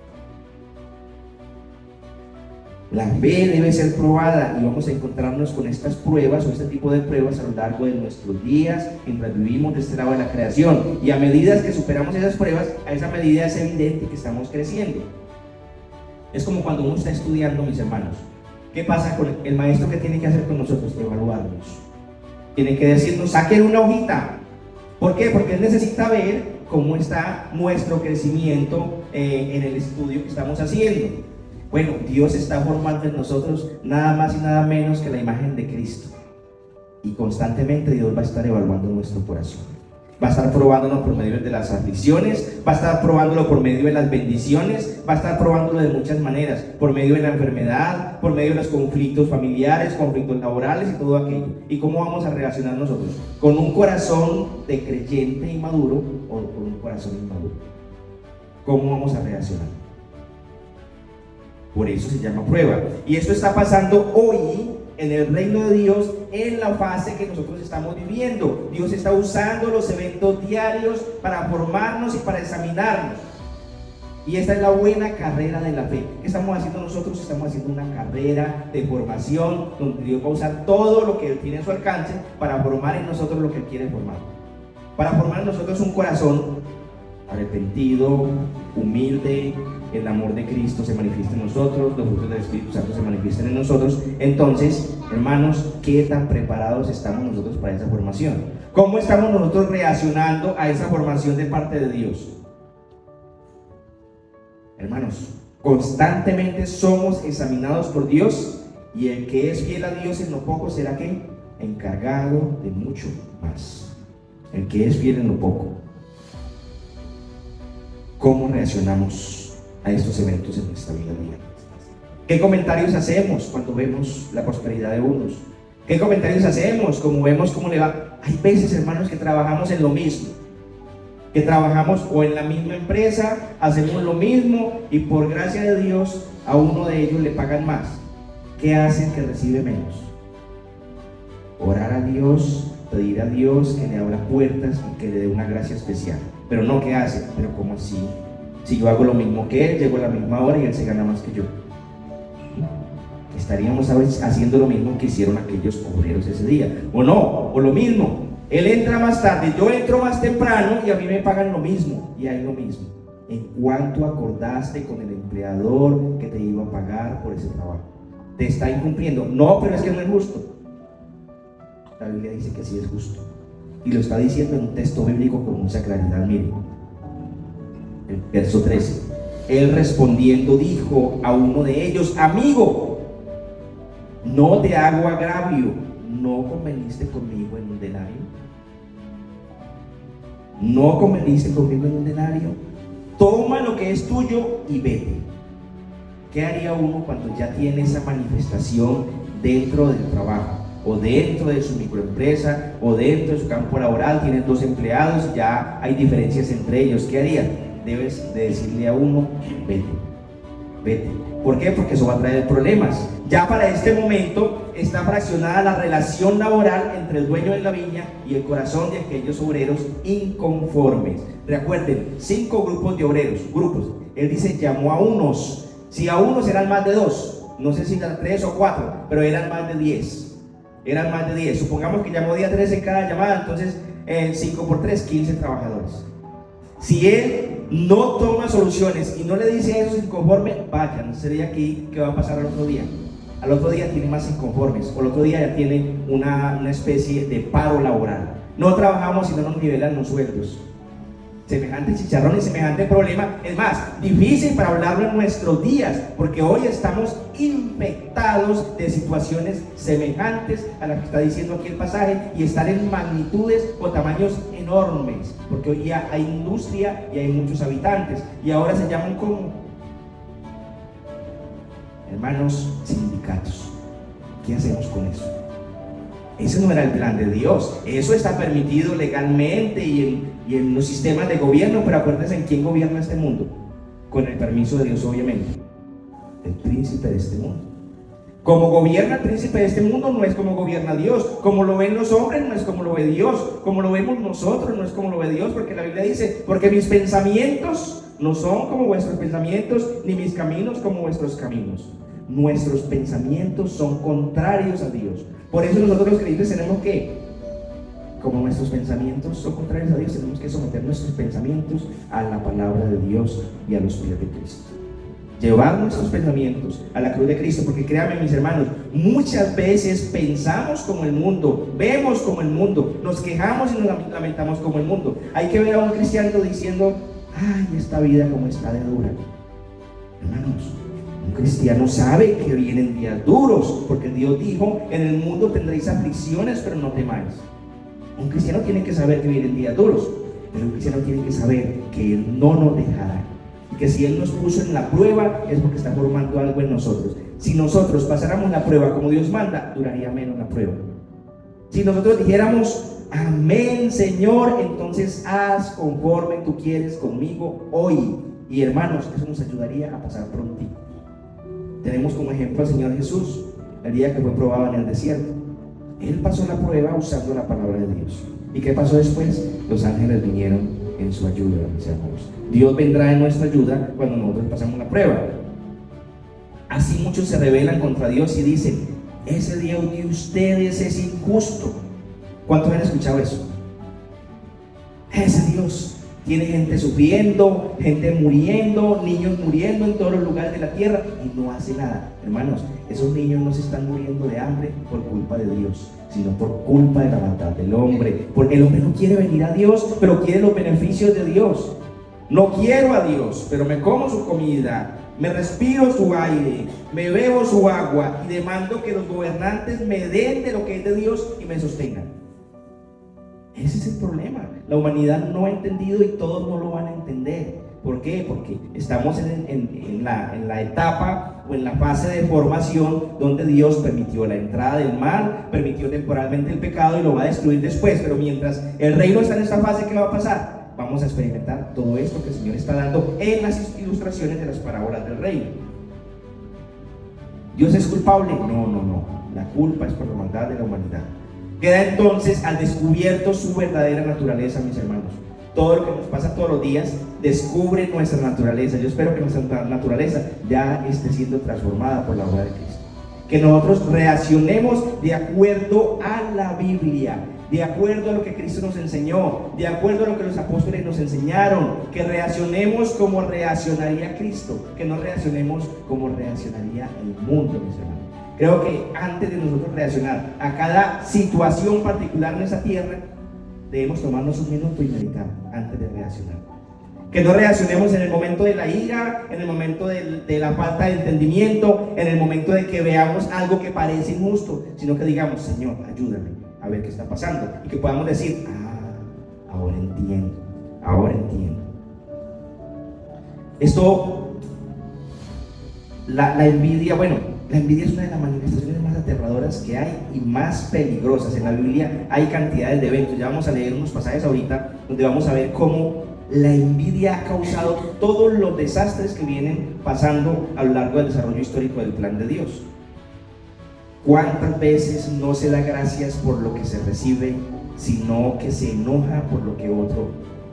La fe debe ser probada, y vamos a encontrarnos con estas pruebas o este tipo de pruebas a lo largo de nuestros días mientras vivimos de este lado de la creación. Y a medida que superamos esas pruebas, a esa medida es evidente que estamos creciendo. Es como cuando uno está estudiando, mis hermanos. ¿Qué pasa con el maestro? ¿Qué tiene que hacer con nosotros? Evaluarnos. Tiene que decirnos: saquen una hojita. ¿Por qué? Porque él necesita ver cómo está nuestro crecimiento en el estudio que estamos haciendo. Bueno, Dios está formando en nosotros nada más y nada menos que la imagen de Cristo. Y constantemente Dios va a estar evaluando nuestro corazón. Va a estar probándonos por medio de las aflicciones, va a estar probándolo por medio de las bendiciones, va a estar probándolo de muchas maneras, por medio de la enfermedad, por medio de los conflictos familiares, conflictos laborales y todo aquello. ¿Y cómo vamos a reaccionar nosotros? ¿Con un corazón de creyente inmaduro o con un corazón inmaduro? ¿Cómo vamos a reaccionar? Por eso se llama prueba. Y esto está pasando hoy en el reino de Dios, en la fase que nosotros estamos viviendo. Dios está usando los eventos diarios para formarnos y para examinarnos. Y esta es la buena carrera de la fe. ¿Qué estamos haciendo nosotros? Estamos haciendo una carrera de formación donde Dios va a usar todo lo que Él tiene a su alcance para formar en nosotros lo que Él quiere formar. Para formar en nosotros un corazón arrepentido, humilde, el amor de Cristo se manifiesta en nosotros, los frutos del Espíritu Santo se manifiestan en nosotros. Entonces, hermanos, ¿qué tan preparados estamos nosotros para esa formación? ¿Cómo estamos nosotros reaccionando a esa formación de parte de Dios? Hermanos, constantemente somos examinados por Dios, y el que es fiel a Dios en lo poco será ¿qué? Encargado de mucho más. El que es fiel en lo poco. ¿Cómo reaccionamos a estos eventos en nuestra vida diaria? ¿Qué comentarios hacemos cuando vemos la prosperidad de unos? ¿Qué comentarios hacemos como vemos cómo le va? Hay veces, hermanos, que trabajamos en lo mismo, que trabajamos o en la misma empresa, hacemos lo mismo y por gracia de Dios a uno de ellos le pagan más. ¿Qué hacen que recibe menos? Orar a Dios, pedir a Dios que le abra puertas y que le dé una gracia especial. Pero no, ¿qué hace? Pero ¿cómo así? Si yo hago lo mismo que él, llego a la misma hora y él se gana más que yo. Estaríamos haciendo lo mismo que hicieron aquellos obreros ese día. O no, o lo mismo. Él entra más tarde, yo entro más temprano y a mí me pagan lo mismo. Y hay lo mismo. ¿En cuánto acordaste con el empleador que te iba a pagar por ese trabajo? ¿Te está incumpliendo? No, pero es que no es justo. La Biblia dice que sí es justo. Y lo está diciendo en un texto bíblico con mucha claridad. Miren, el verso 13. Él respondiendo dijo a uno de ellos: amigo, no te hago agravio, ¿no conveniste conmigo en un denario? ¿No conveniste conmigo en un denario? Toma lo que es tuyo y vete. ¿Qué haría uno cuando ya tiene esa manifestación dentro del trabajo? O dentro de su microempresa, o dentro de su campo laboral, tienen 2 empleados, ya hay diferencias entre ellos. ¿Qué haría? Debes de decirle a uno: vete, vete. ¿Por qué? Porque eso va a traer problemas. Ya para este momento está fraccionada la relación laboral entre el dueño de la viña y el corazón de aquellos obreros inconformes. Recuerden, 5 grupos de obreros, grupos. Él dice: llamó a unos. Si a unos eran más de 2, no sé si eran 3 o 4, pero eran más de 10. Eran más de 10. Supongamos que llamó día 13 en cada llamada, entonces 5 por 3, 15 trabajadores. Si él no toma soluciones y no le dice a esos inconformes: vayan, sería aquí, ¿qué va a pasar al otro día? Al otro día tiene más inconformes, o al otro día ya tiene una especie de paro laboral. No trabajamos y no nos nivelan los sueldos. Semejante chicharrón y semejante problema, es más, difícil para hablarlo en nuestros días, porque hoy estamos infectados de situaciones semejantes a las que está diciendo aquí el pasaje, y están en magnitudes o tamaños enormes, porque hoy ya hay industria y hay muchos habitantes, y ahora se llaman como, hermanos, sindicatos. ¿Qué hacemos con eso? Ese no era el plan de Dios. Eso está permitido legalmente y en los sistemas de gobierno, pero acuérdense en quién gobierna este mundo. Con el permiso de Dios, obviamente. El príncipe de este mundo. Como gobierna el príncipe de este mundo, no es como gobierna Dios. Como lo ven los hombres, no es como lo ve Dios. Como lo vemos nosotros, no es como lo ve Dios, porque la Biblia dice: porque mis pensamientos no son como vuestros pensamientos, ni mis caminos como vuestros caminos. Nuestros pensamientos son contrarios a Dios. Por eso nosotros los creyentes tenemos que, como nuestros pensamientos son contrarios a Dios, tenemos que someter nuestros pensamientos a la palabra de Dios y a los pies de Cristo. Llevar nuestros pensamientos a la cruz de Cristo, porque créanme, mis hermanos, muchas veces pensamos como el mundo, vemos como el mundo, nos quejamos y nos lamentamos como el mundo. Hay que ver a un cristiano diciendo: ay, esta vida como está de dura. Hermanos, un cristiano sabe que vienen días duros, porque Dios dijo: en el mundo tendréis aflicciones, pero no temáis. Un cristiano tiene que saber que vienen días duros, pero un cristiano tiene que saber que Él no nos dejará, y que si Él nos puso en la prueba es porque está formando algo en nosotros. Si nosotros pasáramos la prueba como Dios manda, duraría menos la prueba. Si nosotros dijéramos: amén, Señor, entonces haz conforme tú quieres conmigo hoy. Y hermanos, eso nos ayudaría a pasar prontito. Tenemos como ejemplo al Señor Jesús, el día que fue probado en el desierto. Él pasó la prueba usando la palabra de Dios. ¿Y qué pasó después? Los ángeles vinieron en su ayuda, mis hermanos. Dios vendrá en nuestra ayuda cuando nosotros pasamos la prueba. Así muchos se rebelan contra Dios y dicen: ese Dios de ustedes es injusto. ¿Cuántos han escuchado eso? Ese Dios tiene gente sufriendo, gente muriendo, niños muriendo en todos los lugares de la tierra y no hace nada. Hermanos, esos niños no se están muriendo de hambre por culpa de Dios, sino por culpa de la maldad del hombre. Porque el hombre no quiere venir a Dios, pero quiere los beneficios de Dios. No quiero a Dios, pero me como su comida, me respiro su aire, me bebo su agua y demando que los gobernantes me den de lo que es de Dios y me sostengan. Ese es el problema. La humanidad no ha entendido y todos no lo van a entender. ¿Por qué? Porque estamos en la etapa o en la fase de formación donde Dios permitió la entrada del mal, permitió temporalmente el pecado y lo va a destruir después. Pero mientras el reino está en esta fase, ¿qué va a pasar? Vamos a experimentar todo esto que el Señor está dando en las ilustraciones de las parábolas del reino. ¿Dios es culpable? No. La culpa es por la maldad de la humanidad. Queda entonces al descubierto su verdadera naturaleza, mis hermanos. Todo lo que nos pasa todos los días descubre nuestra naturaleza. Yo espero que nuestra naturaleza ya esté siendo transformada por la obra de Cristo. Que nosotros reaccionemos de acuerdo a la Biblia, de acuerdo a lo que Cristo nos enseñó, de acuerdo a lo que los apóstoles nos enseñaron. Que reaccionemos como reaccionaría Cristo, que no reaccionemos como reaccionaría el mundo, mis hermanos. Creo que antes de nosotros reaccionar a cada situación particular en esa tierra, debemos tomarnos un minuto y meditar antes de reaccionar. Que no reaccionemos en el momento de la ira, en el momento de la falta de entendimiento, en el momento de que veamos algo que parece injusto, sino que digamos: Señor, ayúdame a ver qué está pasando, y que podamos decir: ahora entiendo. Esto, la envidia, la envidia es una de las manifestaciones más aterradoras que hay y más peligrosas. En la Biblia hay cantidades de eventos. Ya vamos a leer unos pasajes ahorita donde vamos a ver cómo la envidia ha causado todos los desastres que vienen pasando a lo largo del desarrollo histórico del plan de Dios. ¿Cuántas veces no se da gracias por lo que se recibe, sino que se enoja por lo que otro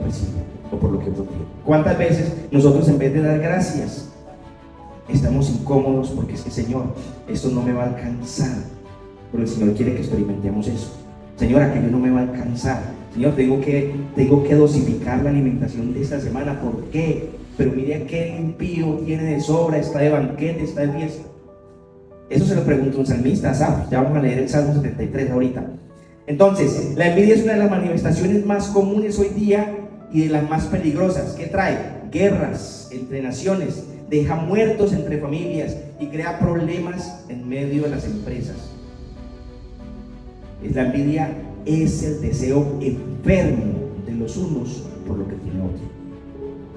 recibe o por lo que otro tiene? ¿Cuántas veces nosotros, en vez de dar gracias, estamos incómodos porque es que: Señor, esto no me va a alcanzar? Pero el Señor quiere que experimentemos eso. Señor, aquello no me va a alcanzar. Señor, tengo que dosificar la alimentación de esta semana. ¿Por qué? Pero mire, aquel impío tiene de sobra, está de banquete, está de fiesta. Eso se lo preguntó un salmista, Asaf. Ya vamos a leer el Salmo 73 ahorita. Entonces, la envidia es una de las manifestaciones más comunes hoy día y de las más peligrosas. ¿Qué trae? Guerras entre naciones, deja muertos entre familias y crea problemas en medio de las empresas. La envidia es el deseo enfermo de los unos por lo que tiene otro.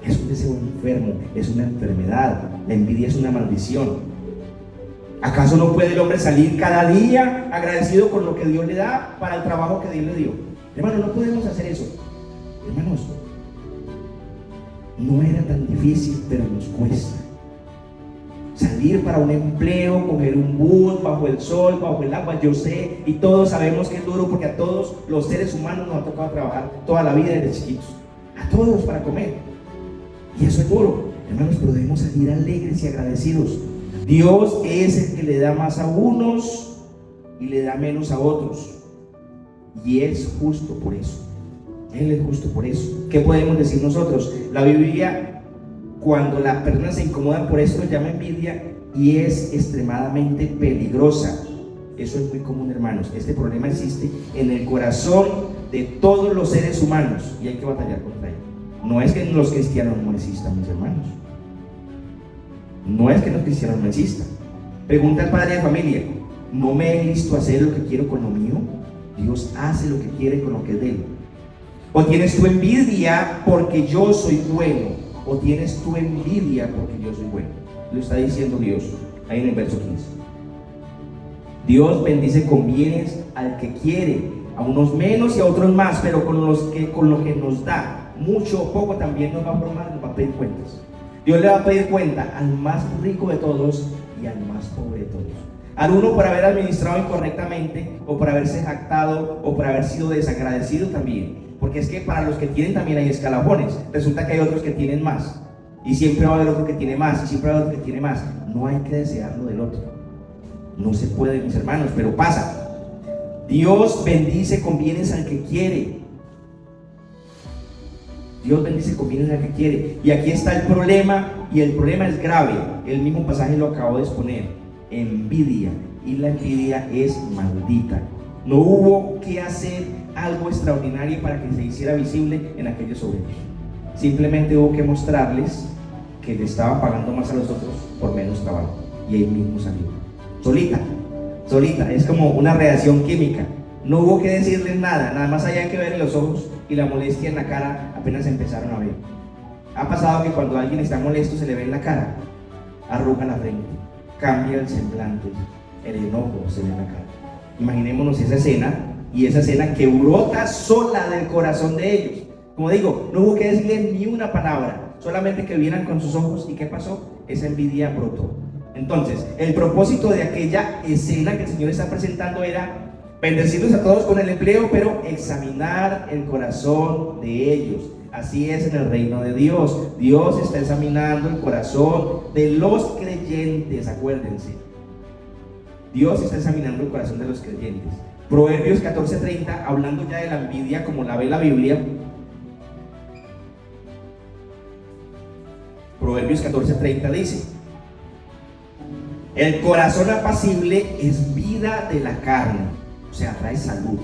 Es un deseo enfermo, es una enfermedad. La envidia es una maldición. ¿Acaso no puede el hombre salir cada día agradecido con lo que Dios le da para el trabajo que Dios le dio? Hermanos, no podemos hacer eso. Hermanos, no era tan difícil, pero nos cuesta. Salir para un empleo, coger un bus bajo el sol, bajo el agua, yo sé, y todos sabemos que es duro, porque a todos los seres humanos nos ha tocado trabajar toda la vida desde chiquitos, a todos para comer, y eso es duro, hermanos, pero debemos salir alegres y agradecidos. Dios es el que le da más a unos y le da menos a otros, y es justo por eso. Él es justo por eso. ¿Qué podemos decir nosotros? La Biblia, cuando las personas se incomodan por esto, llama envidia y es extremadamente peligrosa. Eso es muy común, hermanos. Este problema existe en el corazón de todos los seres humanos y hay que batallar contra él. No es que los cristianos no existan, mis hermanos. No es que los cristianos no existan. Pregunta al padre de familia: ¿no me he visto hacer lo que quiero con lo mío? Dios hace lo que quiere con lo que es de él. ¿O tienes tu envidia porque yo soy bueno? ¿O tienes tu envidia porque yo soy bueno? Lo está diciendo Dios ahí en el verso 15. Dios bendice con bienes al que quiere, a unos menos y a otros más, pero con lo que nos da, mucho o poco, también nos va a formar, nos va a pedir cuentas. Dios le va a pedir cuenta al más rico de todos y al más pobre de todos. Al uno por haber administrado incorrectamente, o por haberse jactado, o por haber sido desagradecido también. Porque es que para los que tienen también hay escalafones. Resulta que hay otros que tienen más. Y siempre va a haber otro que tiene más, y siempre va a haber otro que tiene más. No hay que desear lo del otro. No se puede, mis hermanos, pero pasa. Dios bendice con bienes al que quiere. Dios bendice con bienes al que quiere. Y aquí está el problema, y el problema es grave. El mismo pasaje lo acabo de exponer. Envidia. Y la envidia es maldita. No hubo que hacer algo extraordinario para que se hiciera visible en aquellos obreros. Simplemente hubo que mostrarles que le estaban pagando más a los otros por menos trabajo. Y ahí mismo salió. Solita. Es como una reacción química. No hubo que decirles nada. Nada más había que ver en los ojos y la molestia en la cara apenas empezaron a ver. Ha pasado que cuando alguien está molesto se le ve en la cara. Arruga la frente. Cambia el semblante. El enojo se ve en la cara. Imaginémonos esa escena, y esa escena que brota sola del corazón de ellos. Como digo, no hubo que decirle ni una palabra, solamente que vieran con sus ojos. ¿Y qué pasó? Esa envidia brotó. Entonces, el propósito de aquella escena que el Señor está presentando era bendecirlos a todos con el empleo, pero examinar el corazón de ellos. Así es en el reino de Dios. Dios está examinando el corazón de los creyentes, acuérdense. Dios está examinando el corazón de los creyentes. Proverbios 14:30, hablando ya de la envidia como la ve la Biblia. Proverbios 14:30 dice: el corazón apacible es vida de la carne, o sea, trae salud.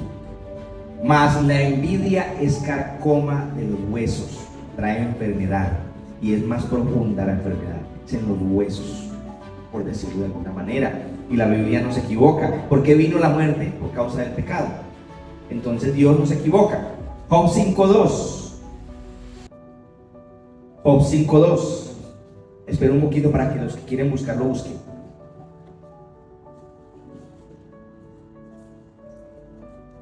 Mas la envidia es carcoma de los huesos, trae enfermedad, y es más profunda la enfermedad, es en los huesos, por decirlo de alguna manera. Y la Biblia no se equivoca. ¿Por qué vino la muerte? Por causa del pecado. Entonces Dios no se equivoca. Job 5:2. Job 5:2. Espera un poquito para que los que quieren buscarlo busquen.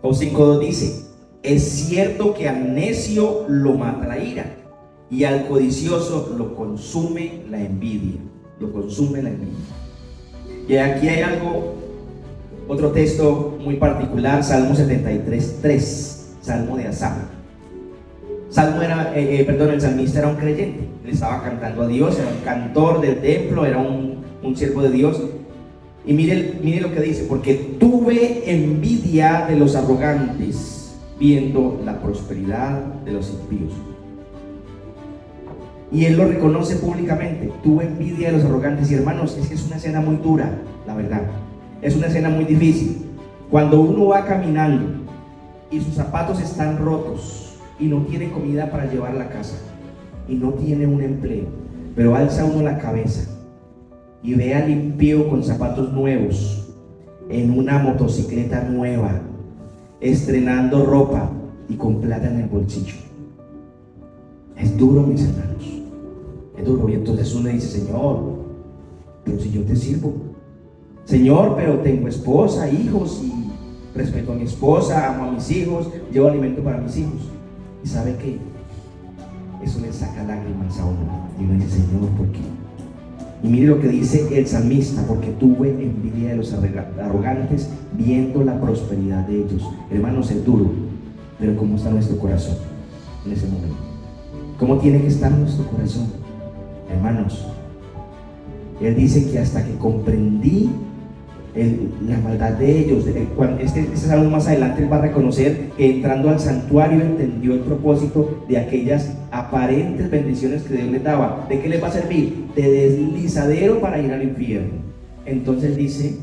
Job 5:2 dice: es cierto que al necio lo mata la ira, y al codicioso lo consume la envidia. Lo consume la envidia. Y aquí hay otro texto muy particular, Salmo 73:3, Salmo de Asaf. El salmista era un creyente, él estaba cantando a Dios, era un cantor del templo, era un siervo de Dios. Y mire lo que dice: porque tuve envidia de los arrogantes, viendo la prosperidad de los impíos. Y él lo reconoce públicamente. Tuve envidia de los arrogantes. Y hermanos, es que es una escena muy dura, la verdad. Es una escena muy difícil. Cuando uno va caminando y sus zapatos están rotos y no tiene comida para llevar a la casa y no tiene un empleo, pero alza uno la cabeza y ve al impío con zapatos nuevos, en una motocicleta nueva, estrenando ropa y con plata en el bolsillo. Es duro, mis hermanos. Es duro. Y entonces uno dice: Señor, pero si yo te sirvo. Señor, pero tengo esposa, hijos, y respeto a mi esposa, amo a mis hijos, llevo alimento para mis hijos. ¿Y sabe qué? Eso le saca lágrimas a uno. Y uno dice: Señor, ¿por qué? Y mire lo que dice el salmista: porque tuve envidia de los arrogantes, viendo la prosperidad de ellos. Hermanos, es duro. Pero ¿cómo está nuestro corazón en ese momento? ¿Cómo tiene que estar nuestro corazón? Hermanos, él dice que hasta que comprendí la maldad de ellos, este salmo más adelante él va a reconocer que entrando al santuario entendió el propósito de aquellas aparentes bendiciones que Dios les daba. ¿De qué les va a servir? De deslizadero para ir al infierno. Entonces dice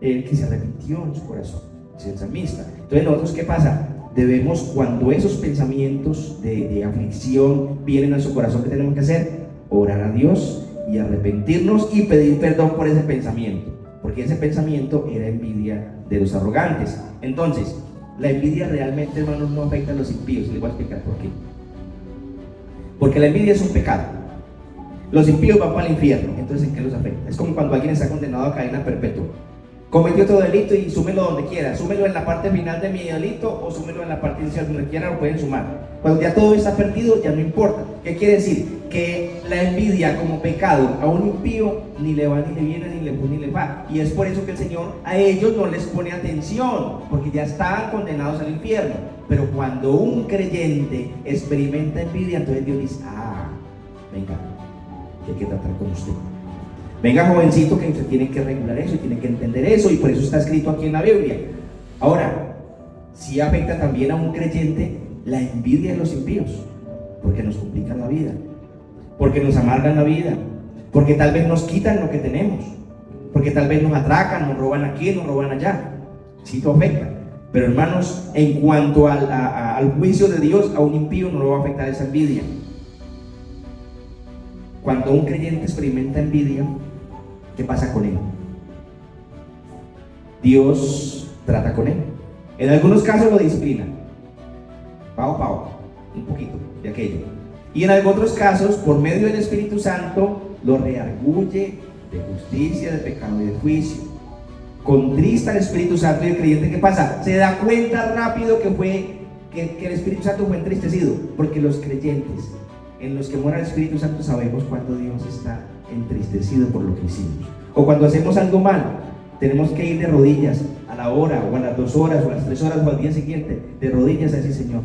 él que se arrepintió en su corazón, es el salmista. Entonces nosotros, ¿qué pasa? Debemos, cuando esos pensamientos de aflicción vienen a su corazón, ¿qué tenemos que hacer? Orar a Dios y arrepentirnos y pedir perdón por ese pensamiento, porque ese pensamiento era envidia de los arrogantes. Entonces, la envidia realmente, hermanos, no afecta a los impíos. Les voy a explicar por qué. Porque la envidia es un pecado. Los impíos van para el infierno. Entonces, ¿en qué los afecta? Es como cuando alguien está condenado a cadena perpetua. Cometió otro delito y súmelo donde quiera. Súmelo en la parte final de mi delito o súmelo en la parte inicial, donde quiera lo pueden sumar. Cuando ya todo está perdido, ya no importa. ¿Qué quiere decir? Que la envidia como pecado a un impío ni le va, ni le viene, ni le pone, ni le va. Y es por eso que el Señor a ellos no les pone atención, porque ya estaban condenados al infierno. Pero cuando un creyente experimenta envidia, entonces Dios dice: venga, que hay que tratar con usted. Venga, jovencito, que usted tiene que regular eso y tiene que entender eso, y por eso está escrito aquí en la Biblia. Ahora, sí afecta también a un creyente la envidia de los impíos, porque nos complican la vida, porque nos amargan la vida, porque tal vez nos quitan lo que tenemos, porque tal vez nos atracan, nos roban aquí, nos roban allá. Sí, todo afecta. Pero hermanos, en cuanto al juicio de Dios, a un impío no lo va a afectar esa envidia. Cuando un creyente experimenta envidia, ¿qué pasa con él? Dios trata con él. En algunos casos lo disciplina, pao, un poquito de aquello. Y en otros casos, por medio del Espíritu Santo, lo reargulle de justicia, de pecado y de juicio. Contrista al Espíritu Santo, y el creyente, ¿qué pasa? Se da cuenta rápido que el Espíritu Santo fue entristecido, porque los creyentes en los que mora el Espíritu Santo sabemos cuando Dios está entristecido por lo que hicimos. O cuando hacemos algo mal, tenemos que ir de rodillas a la hora, o a las 2 horas, o a las 3 horas, o al día siguiente, de rodillas a decir: Señor,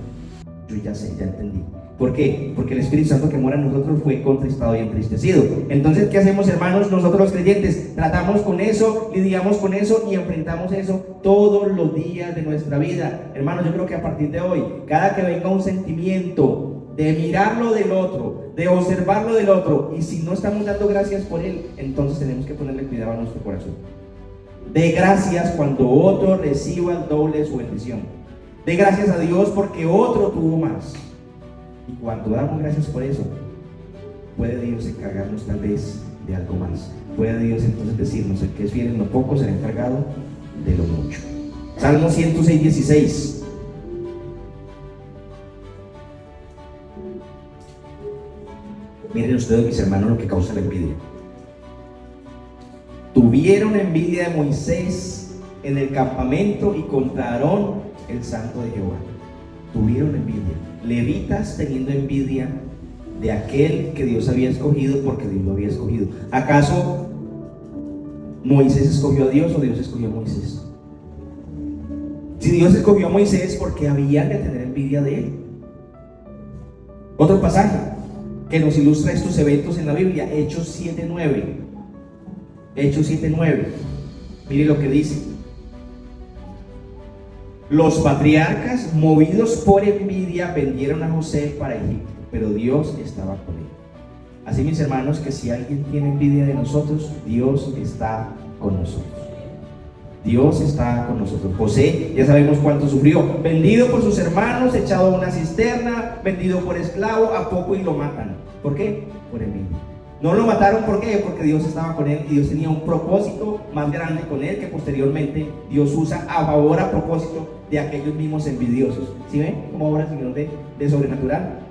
yo ya sé, ya entendí. ¿Por qué? Porque el Espíritu Santo que mora en nosotros fue contristado y entristecido. Entonces, ¿qué hacemos, hermanos? Nosotros los creyentes tratamos con eso, lidiamos con eso y enfrentamos eso todos los días de nuestra vida. Hermanos, yo creo que a partir de hoy, cada que venga un sentimiento de mirarlo del otro, de observarlo del otro, y si no estamos dando gracias por él, entonces tenemos que ponerle cuidado a nuestro corazón. De gracias cuando otro reciba el doble de su bendición. De gracias a Dios porque otro tuvo más. Y cuando damos gracias por eso, puede Dios encargarnos tal vez de algo más. Puede Dios entonces decirnos: el que es fiel en lo poco será encargado de lo mucho. Salmo 106, 16. Miren ustedes, mis hermanos, lo que causa la envidia. Tuvieron envidia de Moisés en el campamento y contra Aarón, el santo de Jehová. Tuvieron envidia. Levitas teniendo envidia de aquel que Dios había escogido, porque Dios lo había escogido. ¿Acaso Moisés escogió a Dios o Dios escogió a Moisés? Si Dios escogió a Moisés, porque habían de tener envidia de él. Otro pasaje que nos ilustra estos eventos en la Biblia, Hechos 7:9. Hechos 7:9. Mire lo que dice: los patriarcas, movidos por envidia, vendieron a José para Egipto, pero Dios estaba con él. Así, mis hermanos, que si alguien tiene envidia de nosotros, Dios está con nosotros. Dios está con nosotros. José, ya sabemos cuánto sufrió: vendido por sus hermanos, echado a una cisterna, vendido por esclavo, a poco y lo matan. ¿Por qué? Por envidia. No lo mataron, ¿por qué? Porque Dios estaba con él y Dios tenía un propósito más grande con él, que posteriormente Dios usa a favor, a propósito de aquellos mismos envidiosos. ¿Sí ven cómo obra el Señor de sobrenatural?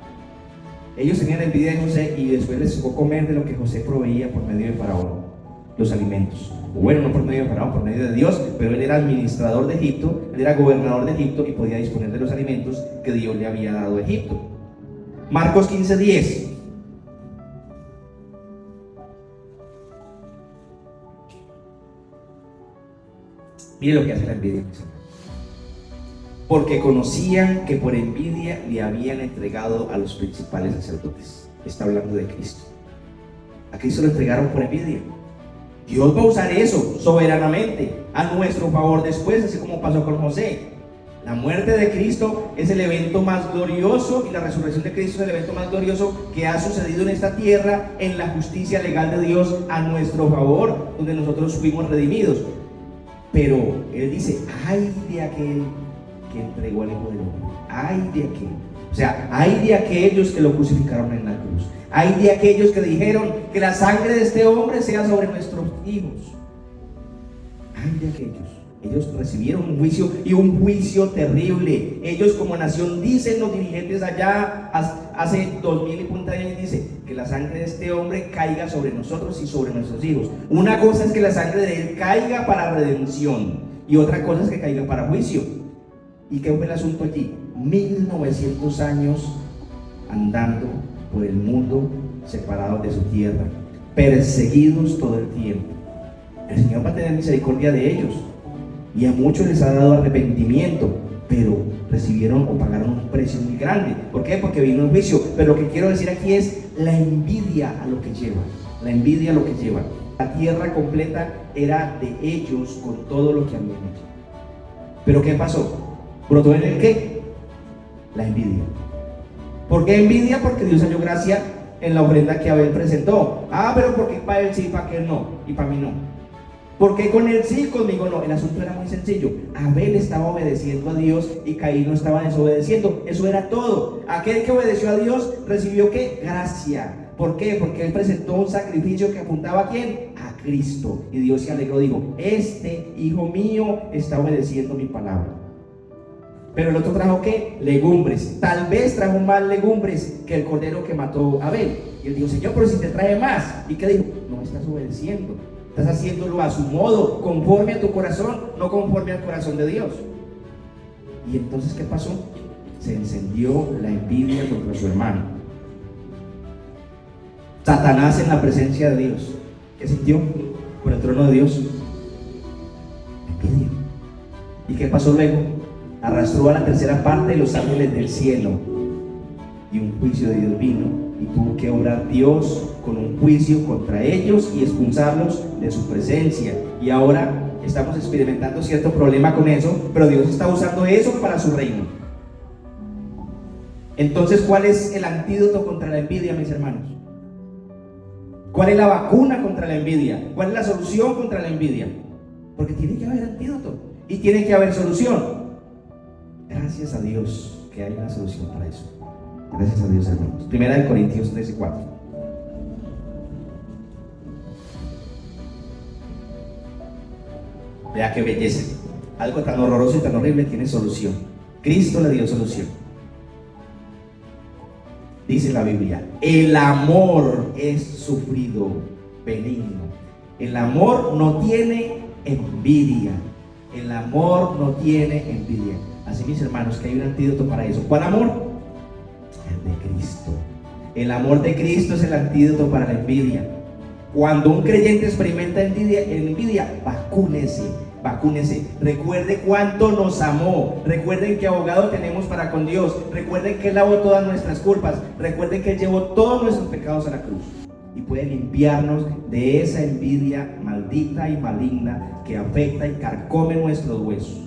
Ellos tenían envidia de José y después les tocó comer de lo que José proveía por medio de Faraón, los alimentos. Bueno, no por medio de Faraón, por medio de Dios, pero él era administrador de Egipto, él era gobernador de Egipto y podía disponer de los alimentos que Dios le había dado a Egipto. Marcos 15:10. Mire lo que hace la envidia. Porque conocían que por envidia le habían entregado a los principales sacerdotes. Está hablando de Cristo. A Cristo lo entregaron por envidia. Dios va a usar eso soberanamente a nuestro favor después, así como pasó con José. La muerte de Cristo es el evento más glorioso y la resurrección de Cristo es el evento más glorioso que ha sucedido en esta tierra, en la justicia legal de Dios a nuestro favor, donde nosotros fuimos redimidos. Pero él dice: ay de aquel que entregó al Hijo del Hombre, ay de aquel, o sea, ay de aquellos que lo crucificaron en la cruz, ay de aquellos que dijeron que la sangre de este hombre sea sobre nuestros hijos, ay de aquellos. Ellos recibieron un juicio, y un juicio terrible. Ellos como nación, dicen los dirigentes allá hace 2000 y punta de años, dice que la sangre de este hombre caiga sobre nosotros y sobre nuestros hijos. Una cosa es que la sangre de él caiga para redención y otra cosa es que caiga para juicio. ¿Y qué fue el asunto aquí? 1900 años andando por el mundo, separados de su tierra, perseguidos todo el tiempo. El Señor va a tener misericordia de ellos y a muchos les ha dado arrepentimiento, pero recibieron o pagaron un precio muy grande. ¿Por qué? Porque vino el juicio. Pero lo que quiero decir aquí es la envidia a lo que lleva. La envidia a lo que lleva. La tierra completa era de ellos con todo lo que habían hecho. ¿Pero qué pasó? ¿Brotó en el qué? La envidia. ¿Por qué envidia? Porque Dios halló gracia en la ofrenda que Abel presentó. Pero ¿por qué para él sí y para aquel no? Y para mí no. ¿Por qué con él sí y conmigo no? El asunto era muy sencillo. Abel estaba obedeciendo a Dios y Caín no estaba desobedeciendo. Eso era todo. Aquel que obedeció a Dios recibió ¿qué? Gracia. ¿Por qué? Porque él presentó un sacrificio que apuntaba ¿a quién? A Cristo. Y Dios se alegró, dijo: este hijo mío está obedeciendo mi palabra. Pero el otro trajo ¿qué? Legumbres. Tal vez trajo más legumbres que el cordero que mató a Abel. Y él dijo: Señor, pero si te traje más. ¿Y qué dijo? No estás obedeciendo. Estás haciéndolo a su modo, conforme a tu corazón, no conforme al corazón de Dios. Y entonces, ¿qué pasó? Se encendió la envidia contra su hermano. Satanás en la presencia de Dios. ¿Qué sintió? Por el trono de Dios. Envidia. ¿Y qué pasó luego? Arrastró a la tercera parte de los ángeles del cielo. Y un juicio de Dios vino. Y tuvo que obrar Dios con un juicio contra ellos y expulsarlos de su presencia. Y ahora estamos experimentando cierto problema con eso, pero Dios está usando eso para su reino. Entonces, ¿cuál es el antídoto contra la envidia, mis hermanos? ¿Cuál es la vacuna contra la envidia? ¿Cuál es la solución contra la envidia? Porque tiene que haber antídoto y tiene que haber solución. Gracias a Dios que hay una solución para eso. Gracias a Dios, hermanos. Primera de Corintios 13:4. Vea qué belleza. Algo tan horroroso y tan horrible tiene solución. Cristo le dio solución. Dice la Biblia: el amor es sufrido, benigno. El amor no tiene envidia. El amor no tiene envidia. Así, mis hermanos, que hay un antídoto para eso. ¿Cuál amor? El de Cristo. El amor de Cristo es el antídoto para la envidia. Cuando un creyente experimenta envidia, vacúnese. Recuerde cuánto nos amó. Recuerden que abogado tenemos para con Dios. Recuerden que Él lavó todas nuestras culpas. Recuerden que Él llevó todos nuestros pecados a la cruz y puede limpiarnos de esa envidia maldita y maligna que afecta y carcome nuestros huesos.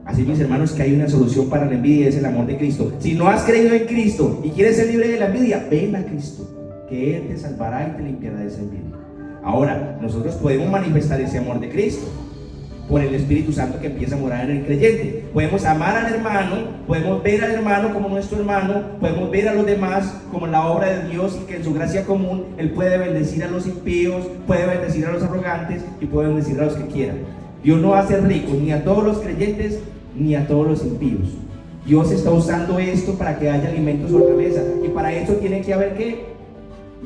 Así, mis hermanos, que hay una solución para la envidia, es el amor de Cristo. Si no has creído en Cristo y quieres ser libre de la envidia, ven a Cristo, que Él te salvará y te limpiará de esa envidia. Ahora, nosotros podemos manifestar ese amor de Cristo por el Espíritu Santo que empieza a morar en el creyente. Podemos amar al hermano, podemos ver al hermano como nuestro hermano, podemos ver a los demás como la obra de Dios, y que en su gracia común Él puede bendecir a los impíos, puede bendecir a los arrogantes y puede bendecir a los que quieran. Dios no hace ricos ni a todos los creyentes ni a todos los impíos. Dios está usando esto para que haya alimento sobre la mesa, y para eso tiene que haber ¿qué?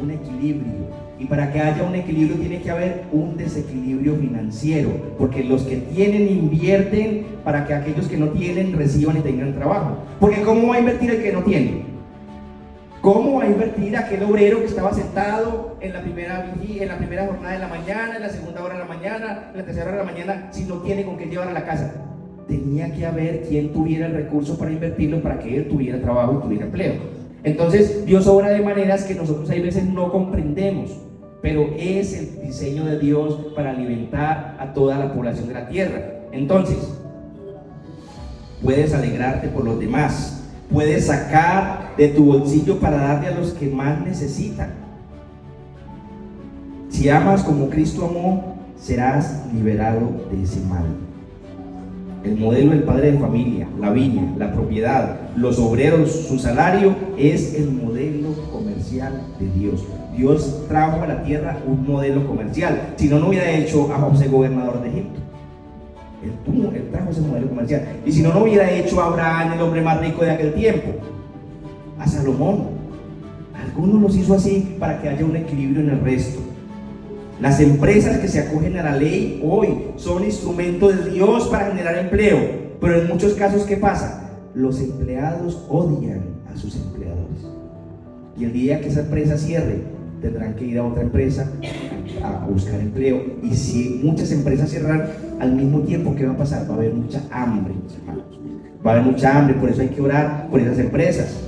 Un equilibrio. Y para que haya un equilibrio tiene que haber un desequilibrio financiero, porque los que tienen invierten para que aquellos que no tienen reciban y tengan trabajo. Porque ¿cómo va a invertir el que no tiene? ¿Cómo va a invertir aquel obrero que estaba sentado en la primera jornada de la mañana, en la segunda hora de la mañana, en la tercera hora de la mañana, si no tiene con qué llevar a la casa? Tenía que haber quien tuviera el recurso para invertirlo, para que él tuviera trabajo y tuviera empleo. Entonces Dios obra de maneras que nosotros hay veces no comprendemos, pero es el diseño de Dios para alimentar a toda la población de la tierra. Entonces, puedes alegrarte por los demás, puedes sacar de tu bolsillo para darle a los que más necesitan. Si amas como Cristo amó, serás liberado de ese mal. El modelo del padre de familia, la viña, la propiedad, los obreros, su salario, es el modelo comercial de Dios. Dios trajo a la tierra un modelo comercial. Si no, no hubiera hecho a José gobernador de Egipto. Él trajo ese modelo comercial. Y si no, no hubiera hecho a Abraham, el hombre más rico de aquel tiempo, a Salomón, al Algunos los hizo así para que haya un equilibrio en el resto. Las empresas que se acogen a la ley hoy son instrumento de Dios para generar empleo, pero en muchos casos, ¿qué pasa? Los empleados odian a sus empleadores, y el día que esa empresa cierre, tendrán que ir a otra empresa a buscar empleo. Y si muchas empresas cierran al mismo tiempo, ¿qué va a pasar? Va a haber mucha hambre, mis hermanos. Va a haber mucha hambre, por eso hay que orar por esas empresas.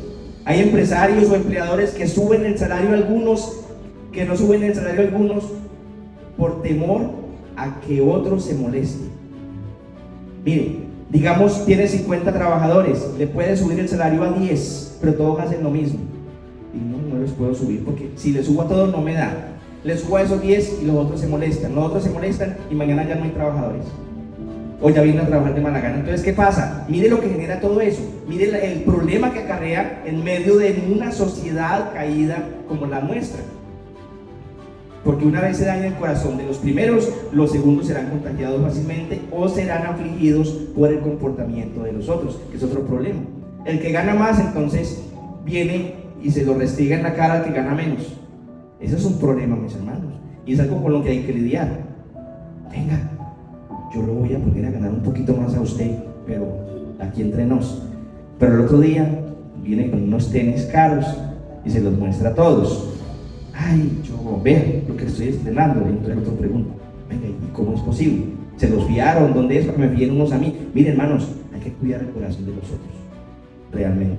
Hay empresarios o empleadores que suben el salario a algunos, que no suben el salario a algunos por temor a que otros se molesten. Mire, digamos, tiene 50 trabajadores, le puede subir el salario a 10, pero todos hacen lo mismo. Y no les puedo subir porque si les subo a todos no me da. Les subo a esos 10 y los otros se molestan. Los otros se molestan y mañana ya no hay trabajadores. O ya vienen a trabajar de mala gana. Entonces, ¿qué pasa? Mire lo que genera todo eso. Mire el problema que acarrea en medio de una sociedad caída como la nuestra. Porque una vez se daña el corazón de los primeros, los segundos serán contagiados fácilmente o serán afligidos por el comportamiento de los otros, que es otro problema. El que gana más, entonces, viene y se lo restiga en la cara al que gana menos. Eso es un problema, mis hermanos, y es algo con lo que hay que lidiar. Venga, yo lo voy a poner a ganar un poquito más a usted, pero aquí entre nos. Pero el otro día viene con unos tenis caros y se los muestra a todos. Ay, yo veo lo que estoy estrenando. Y entonces el otro pregunta, venga, ¿y cómo es posible? ¿Se los fiaron? ¿Dónde es? Para que me fíen unos a mí. Miren, hermanos, hay que cuidar el corazón de los otros, realmente.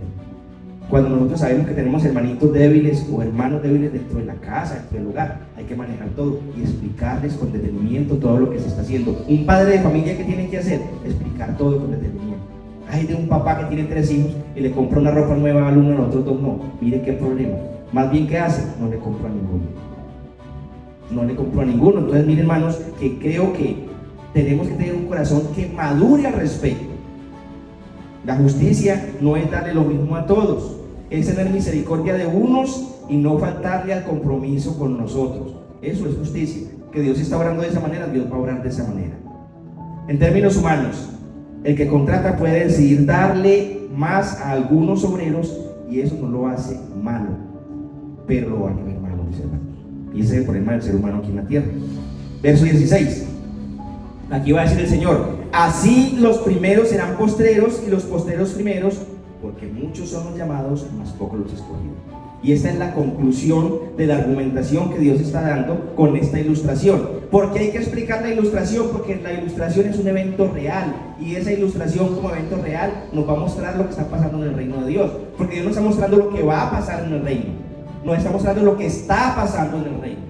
Cuando nosotros sabemos que tenemos hermanitos débiles o hermanos débiles dentro de la casa, dentro del hogar, hay que manejar todo y explicarles con detenimiento todo lo que se está haciendo. Un padre de familia, ¿qué tiene que hacer? Explicar todo con detenimiento. Hay de un papá que tiene 3 hijos y le compra una ropa nueva al uno, al otro 2 no. Mire qué problema. Más bien, ¿qué hace? No le compro a ninguno. No le compro a ninguno. Entonces, miren, hermanos, que creo que tenemos que tener un corazón que madure al respecto. La justicia no es darle lo mismo a todos, es tener misericordia de unos y no faltarle al compromiso con nosotros. Eso es justicia. Que Dios está obrando de esa manera, Dios va a obrar de esa manera. En términos humanos, el que contrata puede decidir darle más a algunos obreros y eso no lo hace malo, pero lo va a ver malo, mis hermanos. Y ese es el problema del ser humano aquí en la tierra. Verso 16. Aquí va a decir el Señor: así los primeros serán postreros y los postreros primeros, porque muchos son los llamados, mas pocos los escogidos. Y esta es la conclusión de la argumentación que Dios está dando con esta ilustración. ¿Por qué hay que explicar la ilustración? Porque la ilustración es un evento real, y esa ilustración como evento real nos va a mostrar lo que está pasando en el reino de Dios. Porque Dios no está mostrando lo que va a pasar en el reino, nos está mostrando lo que está pasando en el reino.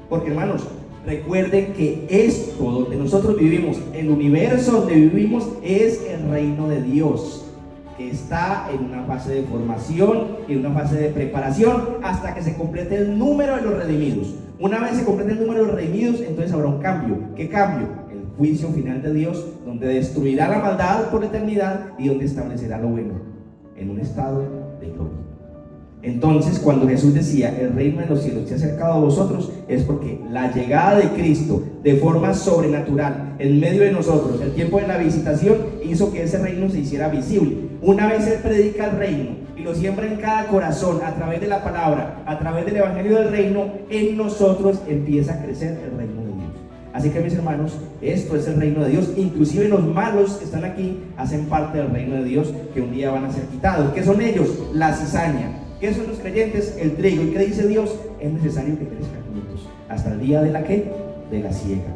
Porque, hermanos, recuerden que esto donde nosotros vivimos, el universo donde vivimos, es el reino de Dios, que está en una fase de formación, en una fase de preparación, hasta que se complete el número de los redimidos. Una vez se complete el número de los redimidos, entonces habrá un cambio. ¿Qué cambio? El juicio final de Dios, donde destruirá la maldad por la eternidad y donde establecerá lo bueno, en un estado de gloria. Entonces, cuando Jesús decía, el reino de los cielos se ha acercado a vosotros, es porque la llegada de Cristo de forma sobrenatural en medio de nosotros, el tiempo de la visitación, hizo que ese reino se hiciera visible. Una vez Él predica el reino y lo siembra en cada corazón a través de la palabra, a través del evangelio del reino, en nosotros empieza a crecer el reino de Dios. Así que, mis hermanos, esto es el reino de Dios. Inclusive los malos que están aquí hacen parte del reino de Dios, que un día van a ser quitados. ¿Qué son ellos? La cizaña. ¿Qué son los creyentes? El trigo. ¿Y qué dice Dios? Es necesario que crezcan juntos hasta el día de la ¿qué? De la siega.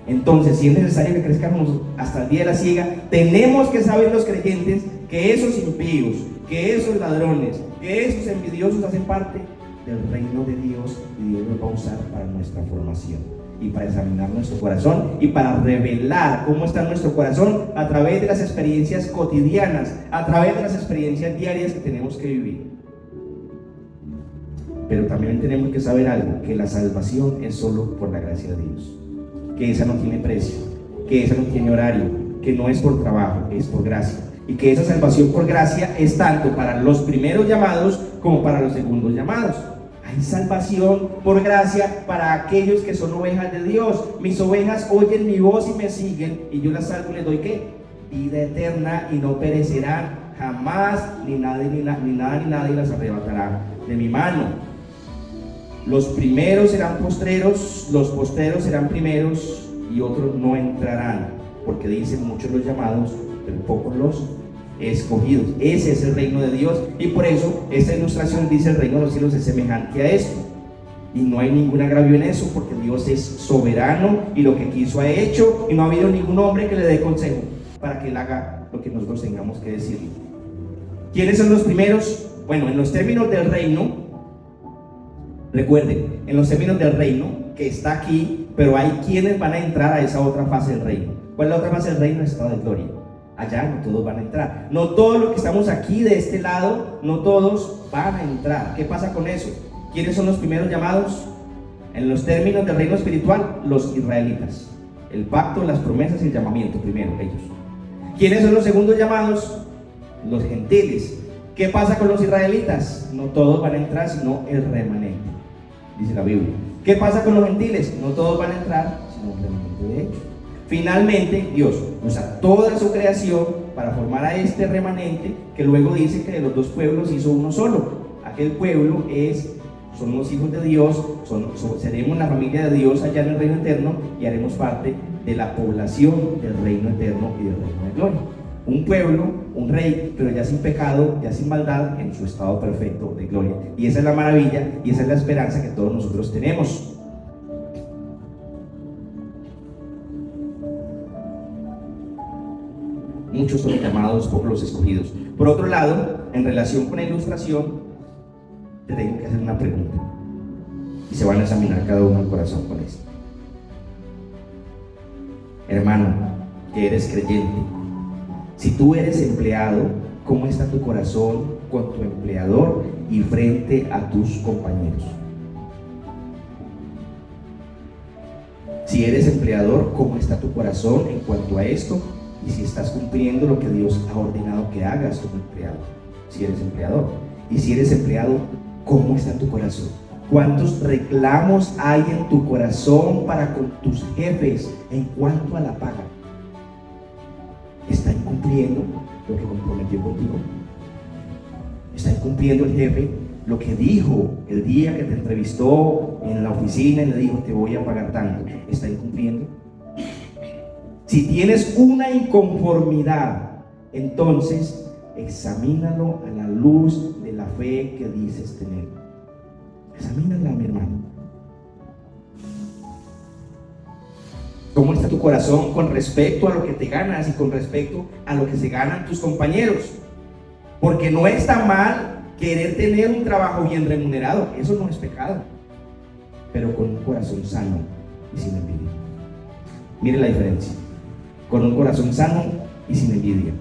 Entonces, si es necesario que crezcan juntos hasta el día de la siega, tenemos que saber los creyentes que esos impíos, que esos ladrones, que esos envidiosos hacen parte del reino de Dios, y Dios los va a usar para nuestra formación y para examinar nuestro corazón y para revelar cómo está nuestro corazón a través de las experiencias cotidianas, a través de las experiencias diarias que tenemos que vivir. Pero también tenemos que saber algo, que la salvación es solo por la gracia de Dios, que esa no tiene precio, que esa no tiene horario, que no es por trabajo, es por gracia, y que esa salvación por gracia es tanto para los primeros llamados como para los segundos llamados. Hay salvación por gracia para aquellos que son ovejas de Dios. Mis ovejas oyen mi voz y me siguen, y yo las salvo y les doy ¿qué? Vida eterna, y no perecerán, jamás ni nada ni nadie las arrebatará de mi mano. Los primeros serán postreros, los postreros serán primeros, y otros no entrarán, porque dicen muchos los llamados, pero pocos los escogidos. Ese es el reino de Dios, y por eso esta ilustración dice: el reino de los cielos es semejante a esto. Y no hay ningún agravio en eso, porque Dios es soberano y lo que quiso ha hecho, y no ha habido ningún hombre que le dé consejo para que él haga lo que nosotros tengamos que decirle. ¿Quiénes son los primeros? Bueno, en los términos del reino, recuerden, en los términos del reino que está aquí, pero hay quienes van a entrar a esa otra fase del reino. ¿Cuál es la otra fase del reino? El estado de gloria. Allá no todos van a entrar. No todos los que estamos aquí de este lado, no todos van a entrar. ¿Qué pasa con eso? ¿Quiénes son los primeros llamados? En los términos del reino espiritual, los israelitas. El pacto, las promesas y el llamamiento, primero ellos. ¿Quiénes son los segundos llamados? Los gentiles. ¿Qué pasa con los israelitas? No todos van a entrar, sino el remanente, dice la Biblia. ¿Qué pasa con los gentiles? No todos van a entrar, sino el remanente de ellos. Finalmente, Dios usa toda su creación para formar a este remanente, que luego dice que de los dos pueblos hizo uno solo. Aquel pueblo son los hijos de Dios, seremos la familia de Dios allá en el reino eterno, y haremos parte de la población del reino eterno y del reino de gloria. Un pueblo, un rey, pero ya sin pecado, ya sin maldad, en su estado perfecto de gloria. Y esa es la maravilla y esa es la esperanza que todos nosotros tenemos. Muchos son llamados por los escogidos. Por otro lado, en relación con la ilustración, te tengo que hacer una pregunta, y se van a examinar cada uno el corazón con esto. Hermano, que eres creyente, si tú eres empleado, ¿cómo está tu corazón con tu empleador y frente a tus compañeros? Si eres empleador, ¿cómo está tu corazón en cuanto a esto? Y si estás cumpliendo lo que Dios ha ordenado que hagas como empleado, si eres empleador. Y si eres empleado, ¿cómo está tu corazón? ¿Cuántos reclamos hay en tu corazón para con tus jefes en cuanto a la paga? ¿Está incumpliendo lo que comprometió contigo? ¿Está incumpliendo el jefe lo que dijo el día que te entrevistó en la oficina y le dijo: te voy a pagar tanto? ¿Está incumpliendo? Si tienes una inconformidad, entonces examínalo a la luz de la fe que dices tener. Examínala, mi hermano. ¿Cómo está tu corazón con respecto a lo que te ganas y con respecto a lo que se ganan tus compañeros? Porque no está mal querer tener un trabajo bien remunerado, eso no es pecado, pero con un corazón sano y sin envidia. Mire la diferencia: con un corazón sano y sin envidia.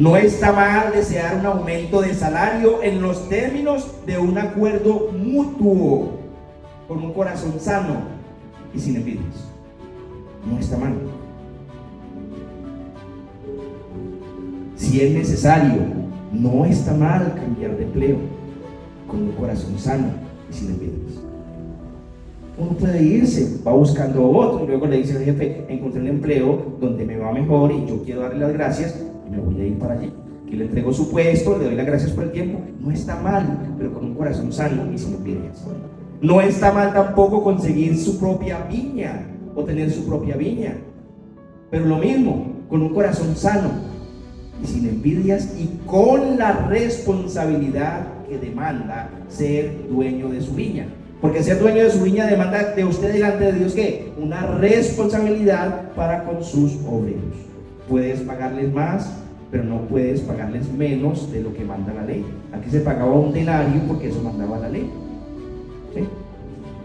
No está mal desear un aumento de salario en los términos de un acuerdo mutuo, con un corazón sano y sin envidias. No está mal. Si es necesario, no está mal cambiar de empleo, con un corazón sano y sin envidias. Uno puede irse, va buscando otro, y luego le dice al jefe: encontré un empleo donde me va mejor y yo quiero darle las gracias y me voy a ir para allí. Y le entrego su puesto, le doy las gracias por el tiempo. No está mal, pero con un corazón sano y sin envidias. No está mal tampoco conseguir su propia viña o tener su propia viña, pero lo mismo, con un corazón sano y sin envidias, y con la responsabilidad que demanda ser dueño de su viña. Porque ser dueño de su viña demanda de usted delante de Dios, ¿qué? Una responsabilidad para con sus obreros. Puedes pagarles más, pero no puedes pagarles menos de lo que manda la ley. Aquí se pagaba un denario porque eso mandaba la ley, ¿sí?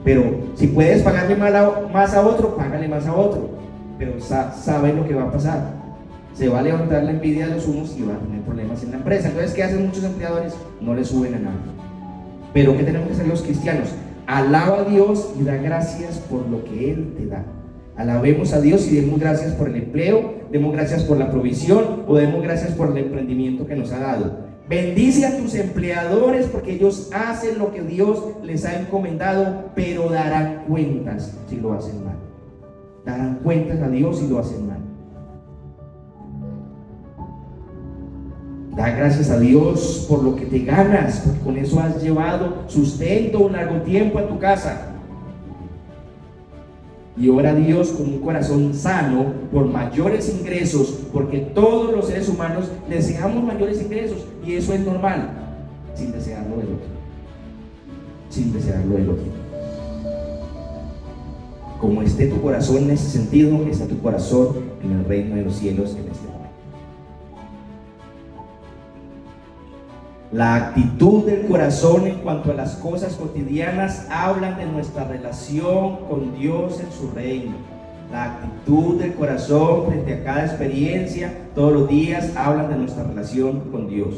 Pero si puedes pagarle más a otro, págale más a otro. Pero sabe lo que va a pasar. Se va a levantar la envidia de los unos y va a tener problemas en la empresa. Entonces, ¿qué hacen muchos empleadores? No le suben a nada. Pero ¿qué tenemos que hacer los cristianos? Alaba a Dios y da gracias por lo que Él te da. Alabemos a Dios y demos gracias por el empleo, demos gracias por la provisión o demos gracias por el emprendimiento que nos ha dado. Bendice a tus empleadores porque ellos hacen lo que Dios les ha encomendado, pero darán cuentas si lo hacen mal. Darán cuentas a Dios si lo hacen mal. Da gracias a Dios por lo que te ganas, porque con eso has llevado sustento un largo tiempo a tu casa. Y ora a Dios con un corazón sano por mayores ingresos, porque todos los seres humanos deseamos mayores ingresos y eso es normal, sin desearlo del otro. Sin desearlo del otro. Como esté tu corazón en ese sentido, está tu corazón en el reino de los cielos en este momento. La actitud del corazón en cuanto a las cosas cotidianas hablan de nuestra relación con Dios en su reino. La actitud del corazón frente a cada experiencia todos los días hablan de nuestra relación con Dios.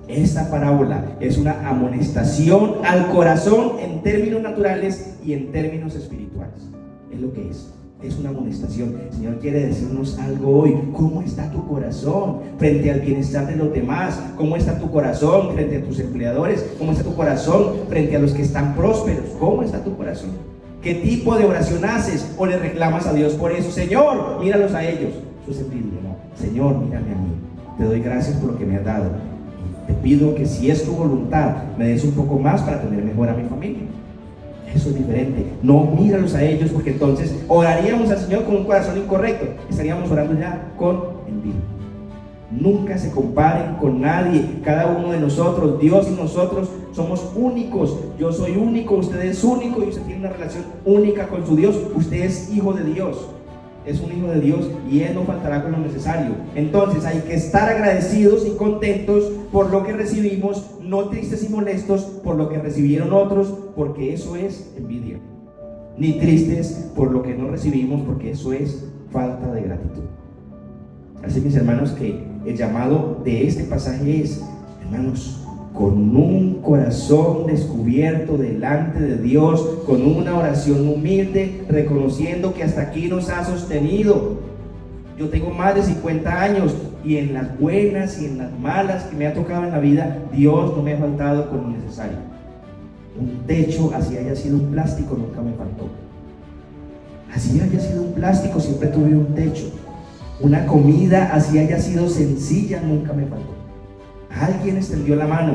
Esta parábola es una amonestación al corazón en términos naturales y en términos espirituales. Es lo que es. Es una amonestación. El Señor quiere decirnos algo hoy. ¿Cómo está tu corazón frente al bienestar de los demás? ¿Cómo está tu corazón frente a tus empleadores? ¿Cómo está tu corazón frente a los que están prósperos? ¿Cómo está tu corazón? ¿Qué tipo de oración haces o le reclamas a Dios por eso? Señor, míralos a ellos. Eso es envidia, ¿no? Señor, mírame a mí. Te doy gracias por lo que me has dado. Te pido que si es tu voluntad, me des un poco más para tener mejor a mi familia. Eso es diferente. No míralos a ellos, porque entonces oraríamos al Señor con un corazón incorrecto. Estaríamos orando ya con envidia. Nunca se comparen con nadie. Cada uno de nosotros, Dios y nosotros, somos únicos. Yo soy único, usted es único y usted tiene una relación única con su Dios. Usted es hijo de Dios. Es un hijo de Dios y Él no faltará con lo necesario. Entonces hay que estar agradecidos y contentos por lo que recibimos, no tristes y molestos por lo que recibieron otros, porque eso es envidia. Ni tristes por lo que no recibimos, porque eso es falta de gratitud. Así, mis hermanos, que el llamado de este pasaje es, hermanos, con un corazón descubierto delante de Dios, con una oración humilde, reconociendo que hasta aquí nos ha sostenido. Yo tengo más de 50 años y en las buenas y en las malas que me ha tocado en la vida, Dios no me ha faltado con lo necesario. Un techo, así haya sido un plástico, nunca me faltó. Así haya sido un plástico, siempre tuve un techo. Una comida, así haya sido sencilla, nunca me faltó. Alguien extendió la mano,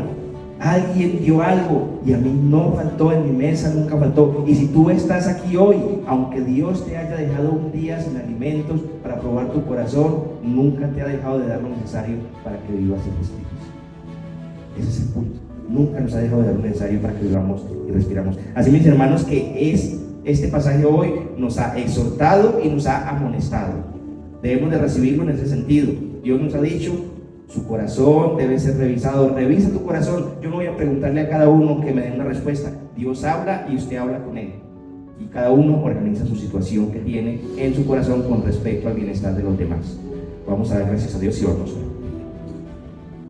alguien dio algo y a mí no faltó, en mi mesa nunca faltó. Y si tú estás aquí hoy, aunque Dios te haya dejado un día sin alimentos para probar tu corazón, nunca te ha dejado de dar lo necesario para que vivas y respires. Ese es el punto. Nunca nos ha dejado de dar lo necesario para que vivamos y respiramos. Así, mis hermanos, que este pasaje hoy nos ha exhortado y nos ha amonestado. Debemos de recibirlo en ese sentido. Dios nos ha dicho, su corazón debe ser revisado. Revisa tu corazón. Yo no voy a preguntarle a cada uno que me dé una respuesta. Dios habla y usted habla con Él. Y cada uno organiza su situación que tiene en su corazón con respecto al bienestar de los demás. Vamos a dar gracias a Dios y vamos a orar.